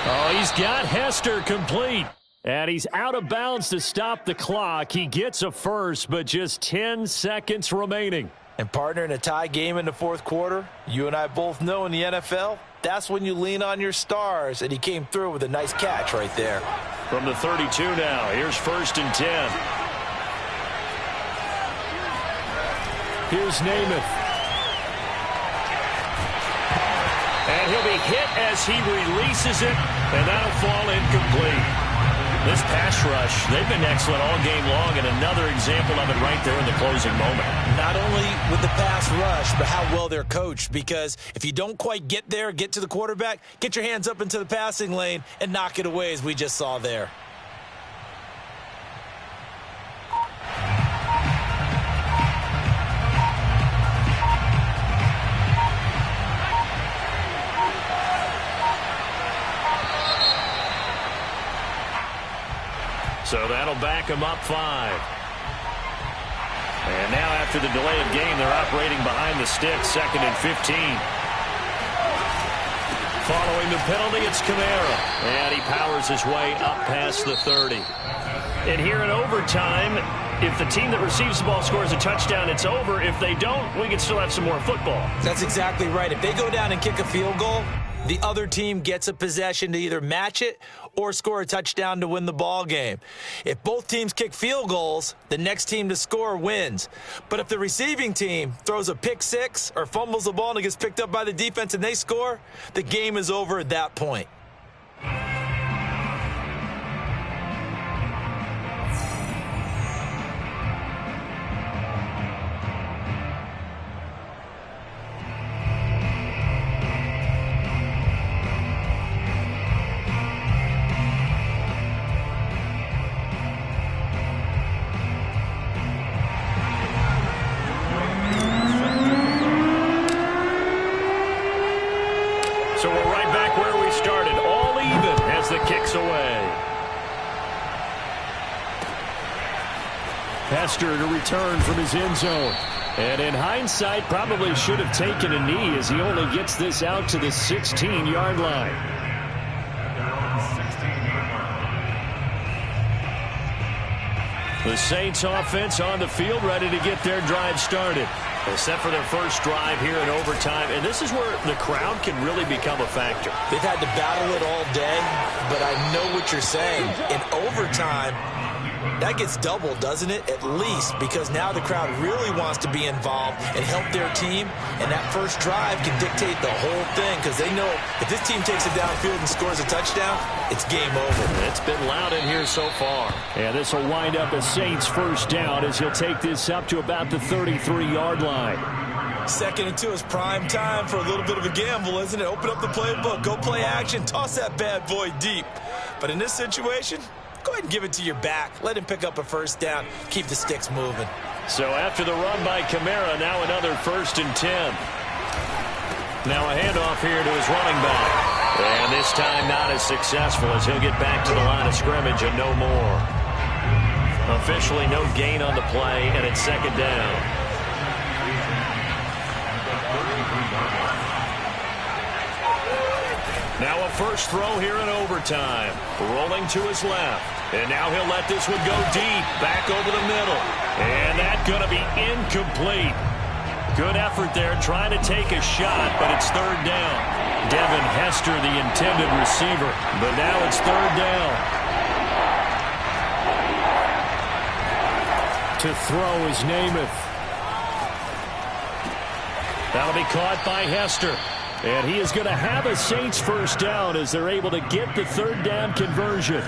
Oh, he's got Hester complete. And he's out of bounds to stop the clock. He gets a first, but just 10 seconds remaining. And partner, in a tie game in the fourth quarter, you and I both know in the NFL, that's when you lean on your stars, and he came through with a nice catch right there. From the 32 now, here's 1st and 10. Here's Namath. And he'll be hit as he releases it, and that'll fall incomplete. This pass rush, they've been excellent all game long, and another example of it right there in the closing moment. Not only with the pass rush, but how well they're coached, because if you don't quite get there, get to the quarterback, get your hands up into the passing lane and knock it away, as we just saw there. So that'll back them up 5. And now after the delay of game, they're operating behind the sticks, 2nd and 15. Following the penalty, it's Kamara. And he powers his way up past the 30. And here in overtime, if the team that receives the ball scores a touchdown, it's over. If they don't, we can still have some more football. That's exactly right. If they go down and kick a field goal, the other team gets a possession to either match it or score a touchdown to win the ball game. If both teams kick field goals, the next team to score wins. But if the receiving team throws a pick six or fumbles the ball and it gets picked up by the defense and they score, the game is over at that point. So we're right back where we started, all even as the kick's away. Hester to return from his end zone. And in hindsight, probably should have taken a knee as he only gets this out to the 16-yard line. The Saints offense on the field, ready to get their drive started. They're set for their first drive here in overtime, and this is where the crowd can really become a factor. They've had to battle it all day, but I know what you're saying. In overtime, that gets doubled, doesn't it? At least, because now the crowd really wants to be involved and help their team, and that first drive can dictate the whole thing, because they know if this team takes it downfield and scores a touchdown, it's game over. It's been loud in here so far. And this will wind up a Saints first down as he'll take this up to about the 33-yard line. 2nd and 2 is prime time for a little bit of a gamble, isn't it? Open up the playbook, go play action, toss that bad boy deep. But in this situation, go ahead and give it to your back. Let him pick up a first down. Keep the sticks moving. So after the run by Kamara, now another 1st and 10. Now a handoff here to his running back. And this time not as successful as he'll get back to the line of scrimmage and no more. Officially no gain on the play, and it's 2nd down. Now a first throw here in overtime. Rolling to his left. And now he'll let this one go deep. Back over the middle. And that's going to be incomplete. Good effort there trying to take a shot, but it's 3rd down. Devin Hester, the intended receiver. But now it's 3rd down. To throw is Namath. That'll be caught by Hester. And he is going to have a Saints first down as they're able to get the 3rd down conversion.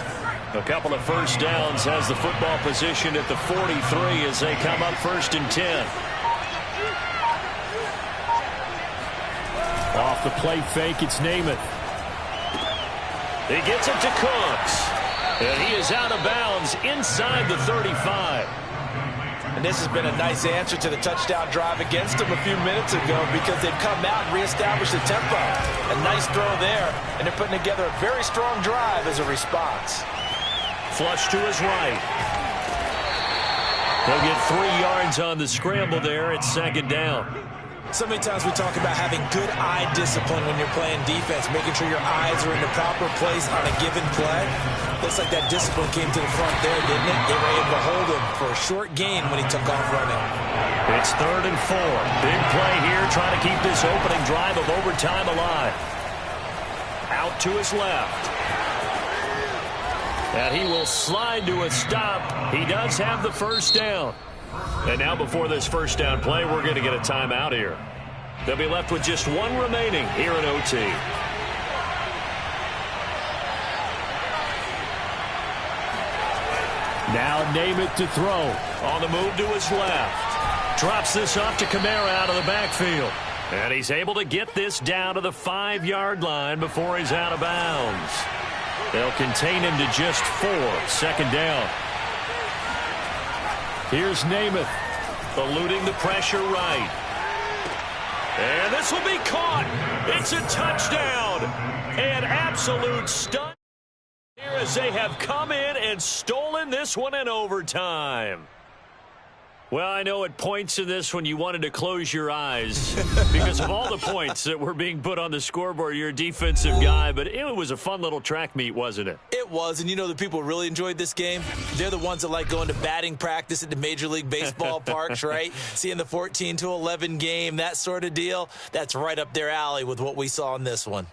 A couple of first downs has the football position at the 43 as they come up 1st and 10. Off the play fake, it's Namath. He gets it to Cooks. And he is out of bounds inside the 35. And this has been a nice answer to the touchdown drive against them a few minutes ago, because they've come out and reestablished the tempo. A nice throw there, and they're putting together a very strong drive as a response. Flush to his right. He'll get 3 yards on the scramble there. It's 2nd down. So many times we talk about having good eye discipline when you're playing defense, making sure your eyes are in the proper place on a given play. Looks like that discipline came to the front there, didn't it? They were able to hold him for a short gain when he took off running. It's 3rd and 4. Big play here, trying to keep this opening drive of overtime alive. Out to his left. And he will slide to a stop. He does have the first down. And now before this first down play, we're going to get a timeout here. They'll be left with just one remaining here in OT. Now Namath to throw. On the move to his left. Drops this off to Kamara out of the backfield. And he's able to get this down to the 5-yard line before he's out of bounds. They'll contain him to just 4. 2nd down. Here's Namath, eluding the pressure right. And this will be caught. It's a touchdown. An absolute stunt here as they have come in and stolen this one in overtime. Well, I know at points in this when you wanted to close your eyes because of all the points that were being put on the scoreboard. You're a defensive guy, but it was a fun little track meet, wasn't it? It was, and you know the people who really enjoyed this game? They're the ones that like going to batting practice at the Major League Baseball parks, right? Seeing the 14-11 game, that sort of deal. That's right up their alley with what we saw in this one.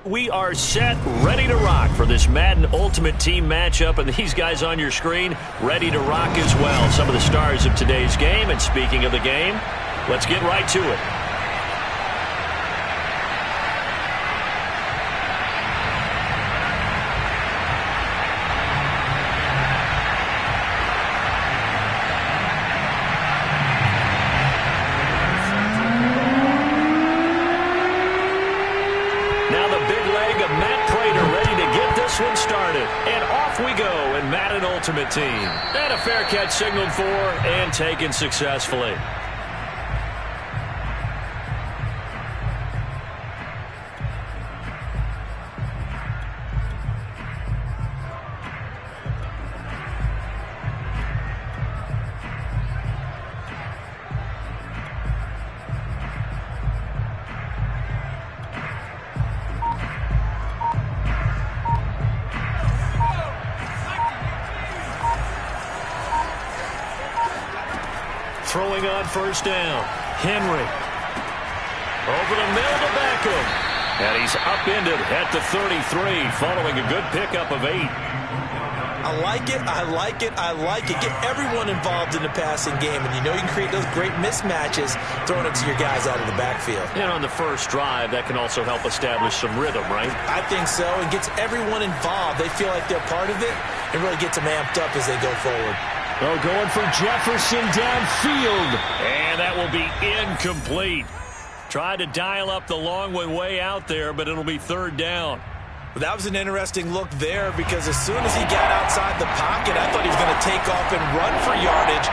We are set, ready to rock for this Madden Ultimate Team matchup, and these guys on your screen ready to rock as well. Some of the stars of today's game, and speaking of the game, let's get right to it. One started, and off we go in Madden Ultimate Team. And a fair catch signaled for and taken successfully. Throwing on first down. Henry. Over the middle to Beckham. And he's upended at the 33 following a good pickup of 8. I like it, I like it, I like it. Get everyone involved in the passing game, and you know you can create those great mismatches throwing it to your guys out of the backfield. And on the first drive, that can also help establish some rhythm, right? I think so, and gets everyone involved. They feel like they're part of it, and really gets them amped up as they go forward. Oh, going for Jefferson downfield. And that will be incomplete. Tried to dial up the long one way out there, but it'll be 3rd down. Well, that was an interesting look there because as soon as he got outside the pocket, I thought he was going to take off and run for yardage.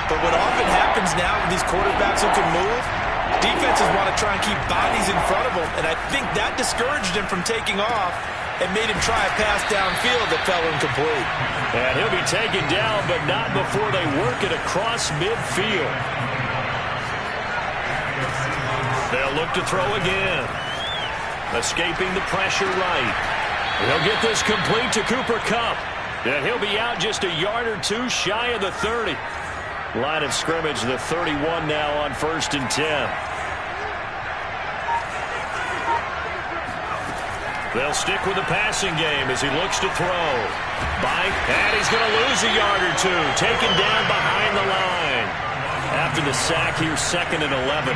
But what often happens now with these quarterbacks who can move, defenses want to try and keep bodies in front of them. And I think that discouraged him from taking off and made him try a pass downfield that fell incomplete. And he'll be taken down, but not before they work it across midfield. They'll look to throw again. Escaping the pressure right. He'll get this complete to Cooper Kupp. And he'll be out just a yard or two shy of the 30. Line of scrimmage, the 31 now on 1st and 10. They'll stick with the passing game as he looks to throw. Bite, and he's going to lose a yard or two. Taken down behind the line. After the sack here, 2nd and 11.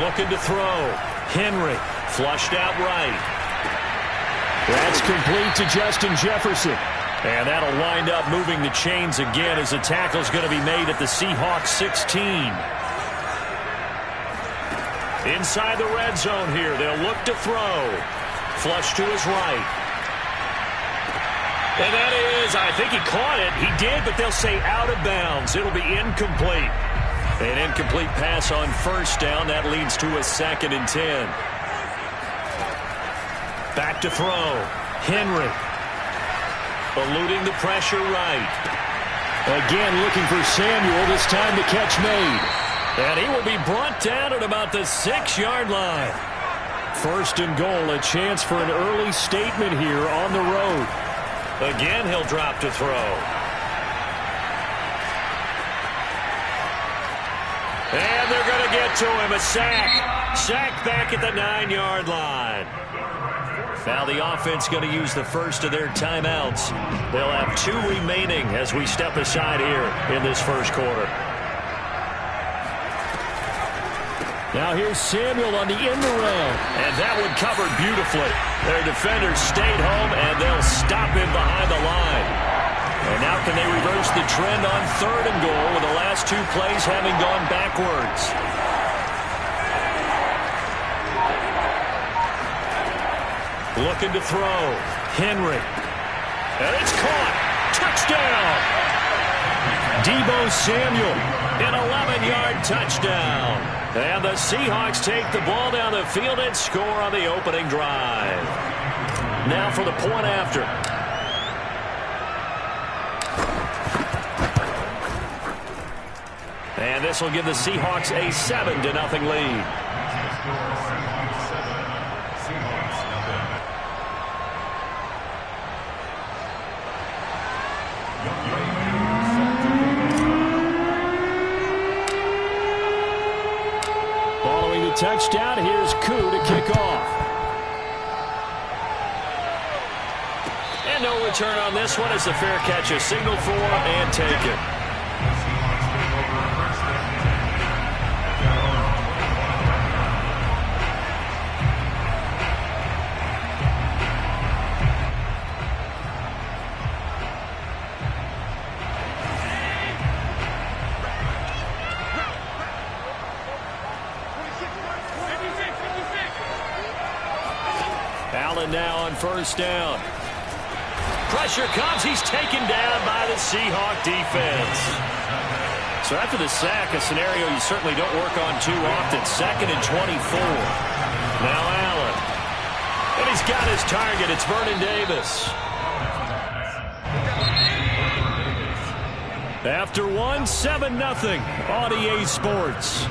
Looking to throw. Henry, flushed out right. That's complete to Justin Jefferson. And that'll wind up moving the chains again as the tackle's going to be made at the Seahawks 16. Inside the red zone here, they'll look to throw. Flush to his right. And that is, I think he caught it. He did, but they'll say out of bounds. It'll be incomplete. An incomplete pass on 1st down. That leads to a 2nd and 10. Back to throw. Henry. Eluding the pressure right. Again looking for Samuel, this time the catch made. And he will be brought down at about the 6-yard line. 1st and goal, a chance for an early statement here on the road. Again he'll drop to throw. And they're going to get to him, a sack. Sack back at the 9-yard line. Now the offense going to use the first of their timeouts. They'll have 2 remaining as we step aside here in this first quarter. Now here's Samuel on the end around. And that one covered beautifully. Their defenders stayed home, and they'll stop him behind the line. And now can they reverse the trend on 3rd and goal with the last 2 plays having gone backwards? Looking to throw. Henry. And it's caught. Touchdown. Deebo Samuel. An 11-yard touchdown. And the Seahawks take the ball down the field and score on the opening drive. Now for the point after. And this will give the Seahawks a 7-0 lead. Following the touchdown, here's Koo to kick off. And no return on this one as the fair catch is signaled for and taken. Allen now on 1st down. Pressure comes. He's taken down by the Seahawk defense. So after the sack, a scenario you certainly don't work on too often. 2nd and 24. Now Allen. And he's got his target. It's Vernon Davis. After one, 7-0 on EA Sports.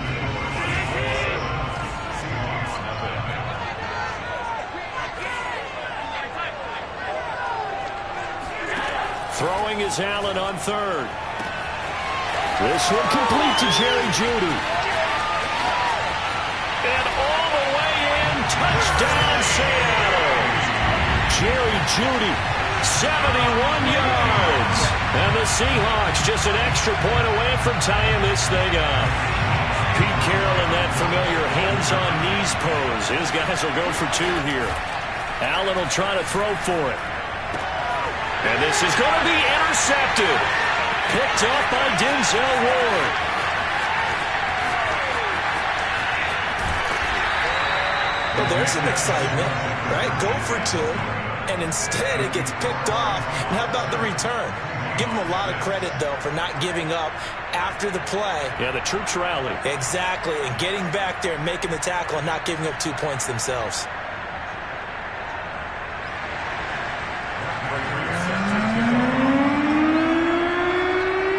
Throwing is Allen on 3rd. This one complete to Jerry Jeudy. And all the way in, touchdown Seattle. Jerry Jeudy, 71 yards. And the Seahawks just an extra point away from tying this thing up. Pete Carroll in that familiar hands-on knees pose. His guys will go for 2 here. Allen will try to throw for it. And this is going to be intercepted. Picked up by Denzel Ward. Well, there's some excitement, right? Go for 2, and instead it gets picked off. And how about the return? Give them a lot of credit, though, for not giving up after the play. Yeah, the troops rallied. Exactly, and getting back there and making the tackle and not giving up 2 points themselves.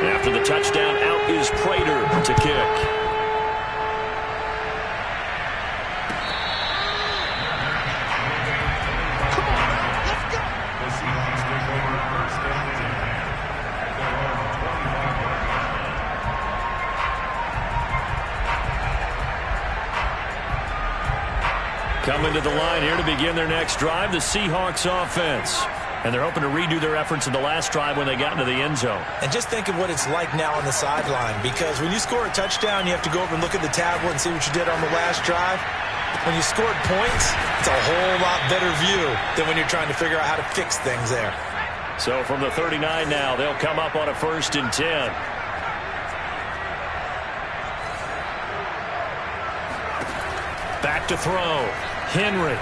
After the touchdown, out is Prater to kick. Coming to the line here to begin their next drive, the Seahawks offense. And they're hoping to redo their efforts in the last drive when they got into the end zone. And just think of what it's like now on the sideline, because when you score a touchdown, you have to go over and look at the tablet and see what you did on the last drive. When you scored points, it's a whole lot better view than when you're trying to figure out how to fix things there. So from the 39 now, they'll come up on a 1st and 10. Back to throw. Henry.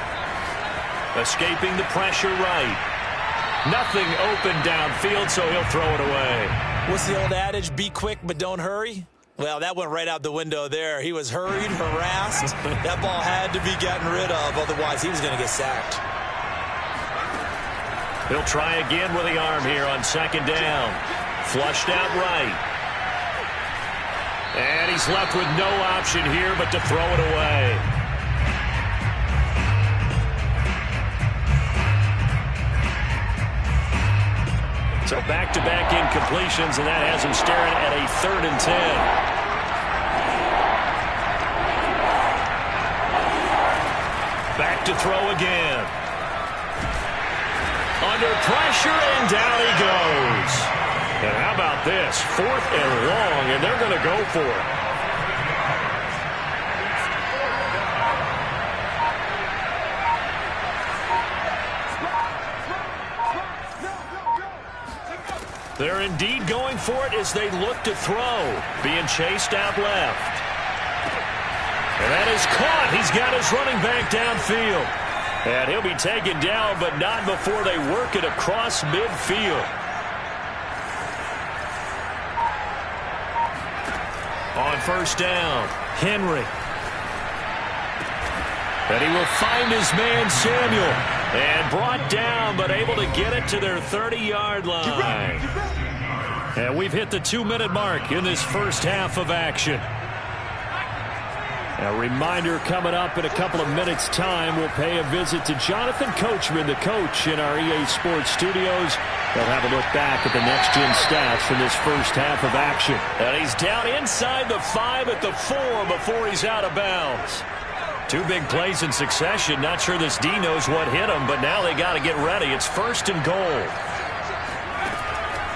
Escaping the pressure right. Nothing open downfield, so he'll throw it away. What's the old adage, be quick but don't hurry? Well, that went right out the window there. He was hurried, harassed. That ball had to be gotten rid of, otherwise he was going to get sacked. He'll try again with the arm here on 2nd down. Flushed out right. And he's left with no option here but to throw it away. So back-to-back incompletions, and that has him staring at a 3rd and 10. Back to throw again. Under pressure, and down he goes. And how about this? 4th and long, and they're going to go for it. They're indeed going for it as they look to throw. Being chased out left. And that is caught. He's got his running back downfield. And he'll be taken down, but not before they work it across midfield. On 1st down, Henry. And he will find his man, Samuel. And brought down, but able to get it to their 30-yard line. And we've hit the 2-minute mark in this first half of action. A reminder coming up in a couple of minutes' time, we'll pay a visit to Jonathan Coachman, the coach in our EA Sports studios. They'll have a look back at the next-gen stats from this first half of action. And he's down inside the 5 at the 4 before he's out of bounds. 2 big plays in succession. Not sure this D knows what hit him, but now they got to get ready. It's 1st and goal.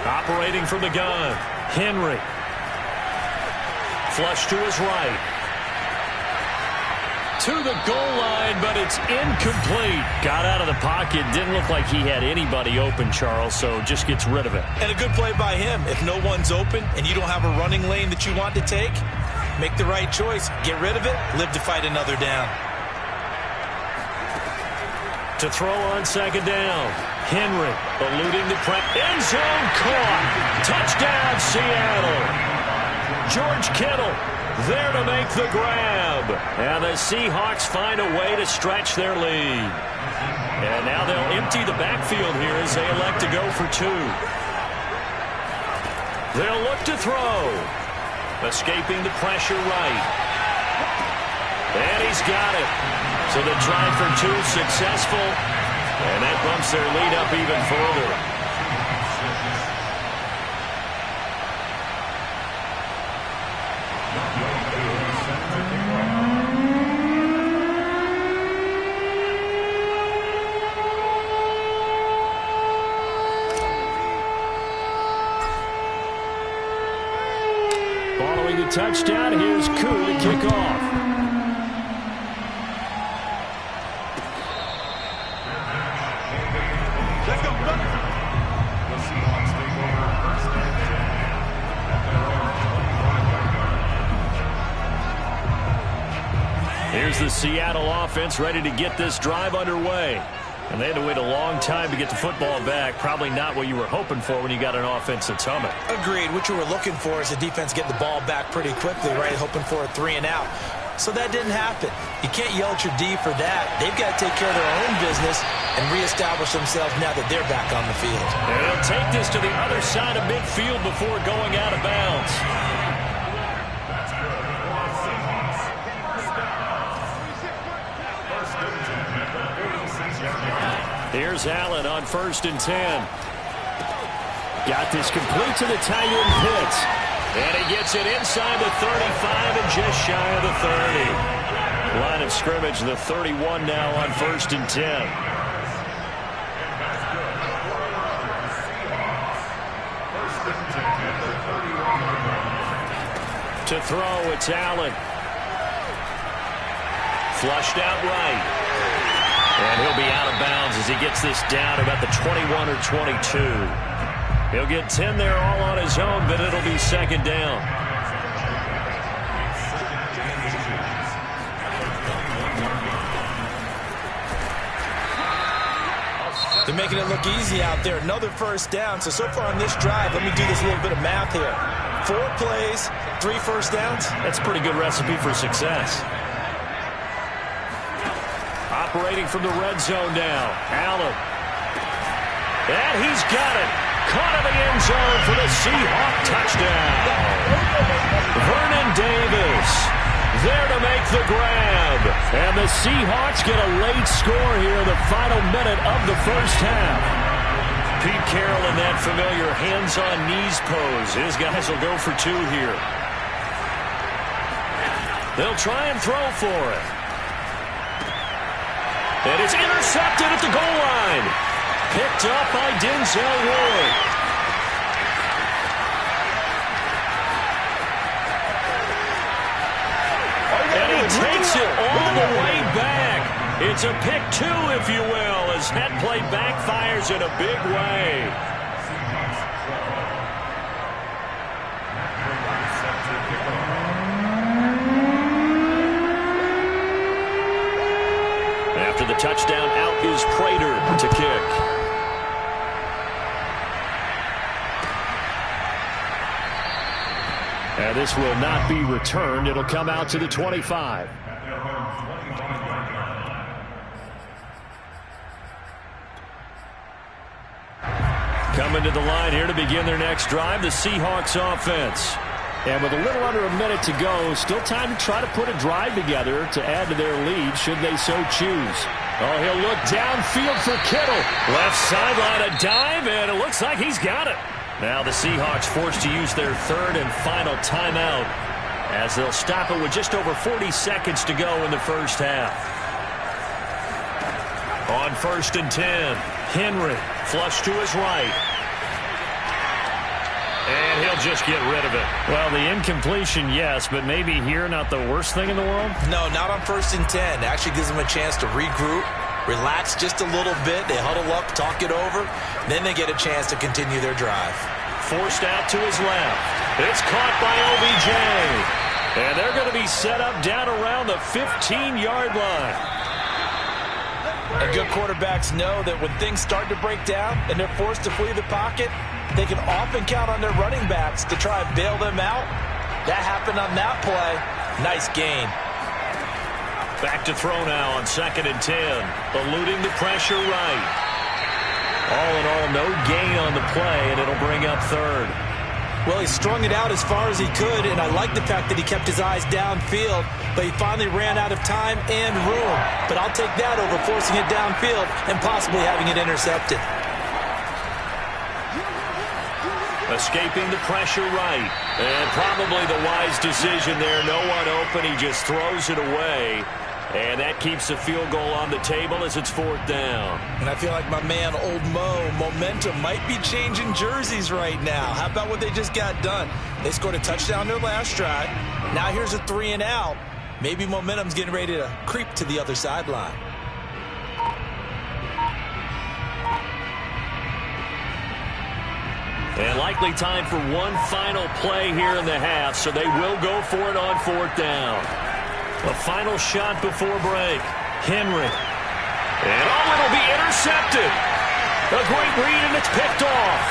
Operating from the gun, Henry. Flush to his right. To the goal line, but it's incomplete. Got out of the pocket. Didn't look like he had anybody open, Charles, so just gets rid of it. And a good play by him. If no one's open and you don't have a running lane that you want to take, make the right choice. Get rid of it. Live to fight another down. To throw on 2nd down. Henry eluding the press. End zone caught. Touchdown, Seattle. George Kittle there to make the grab. And the Seahawks find a way to stretch their lead. And now they'll empty the backfield here as they elect to go for 2. They'll look to throw. Escaping the pressure right. And he's got it. So the try for 2 successful. And that bumps their lead up even further. Following the touchdown, here's Koo to kick off. Here's the Seattle offense ready to get this drive underway. And they had to wait a long time to get the football back. Probably not what you were hoping for when you got an offense that's humming. Agreed. What you were looking for is the defense getting the ball back pretty quickly, right? Hoping for a 3 and out. So that didn't happen. You can't yell at your D for that. They've got to take care of their own business and reestablish themselves now that they're back on the field. And they'll take this to the other side of midfield before going out of bounds. Here's Allen on 1st and 10. Got this complete to the tight end Pitts. And he gets it inside the 35 and just shy of the 30. Line of scrimmage, the 31 now on 1st and 10. To throw, it's Allen. Flushed out right. And he'll be out of bounds as he gets this down about the 21 or 22. He'll get 10 there all on his own, but it'll be 2nd down. They're making it look easy out there. Another 1st down. So far on this drive, let me do this little bit of math here. 4 plays, 3 first downs. That's a pretty good recipe for success. Operating from the red zone now. Allen. And he's got it. Caught in the end zone for the Seahawk touchdown. Vernon Davis there to make the grab. And the Seahawks get a late score here in the final minute of the 1st half. Pete Carroll in that familiar hands-on-knees pose. His guys will go for 2 here. They'll try and throw for it. And it's intercepted at the goal line. Picked up by Denzel Ward. And he takes it all the way back. It's a pick 2, if you will, as that play backfires in a big way. After the touchdown, out is Prater to kick. And this will not be returned. It'll come out to the 25. Coming to the line here to begin their next drive, the Seahawks offense. And with a little under a minute to go, still time to try to put a drive together to add to their lead should they so choose. Oh, he'll look downfield for Kittle. Left sideline, a dive, and it looks like he's got it. Now the Seahawks forced to use their 3rd and final timeout as they'll stop it with just over 40 seconds to go in the 1st half. On 1st and 10, Henry flush to his right. And he'll just get rid of it. Well, the incompletion, yes, but maybe here not the worst thing in the world? No, not on 1st and 10. It actually gives them a chance to regroup, relax just a little bit. They huddle up, talk it over. Then they get a chance to continue their drive. Forced out to his left. It's caught by OBJ. And they're going to be set up down around the 15-yard line. And good quarterbacks know that when things start to break down and they're forced to flee the pocket, they can often count on their running backs to try and bail them out. That happened on that play. Nice gain. Back to throw now on 2nd and 10. Eluding the pressure right. All in all, no gain on the play, and it'll bring up 3rd. Well, he strung it out as far as he could, and I like the fact that he kept his eyes downfield, but he finally ran out of time and room. But I'll take that over forcing it downfield and possibly having it intercepted. Escaping the pressure right. And probably the wise decision there. No one open. He just throws it away. And that keeps the field goal on the table as it's 4th down. And I feel like my man, Old Mo, momentum might be changing jerseys right now. How about what they just got done? They scored a touchdown their last drive. Now here's a 3 and out. Maybe momentum's getting ready to creep to the other sideline. And likely time for one final play here in the half, so they will go for it on 4th down. A final shot before break. Henry. And it'll be intercepted. A great read, and it's picked off.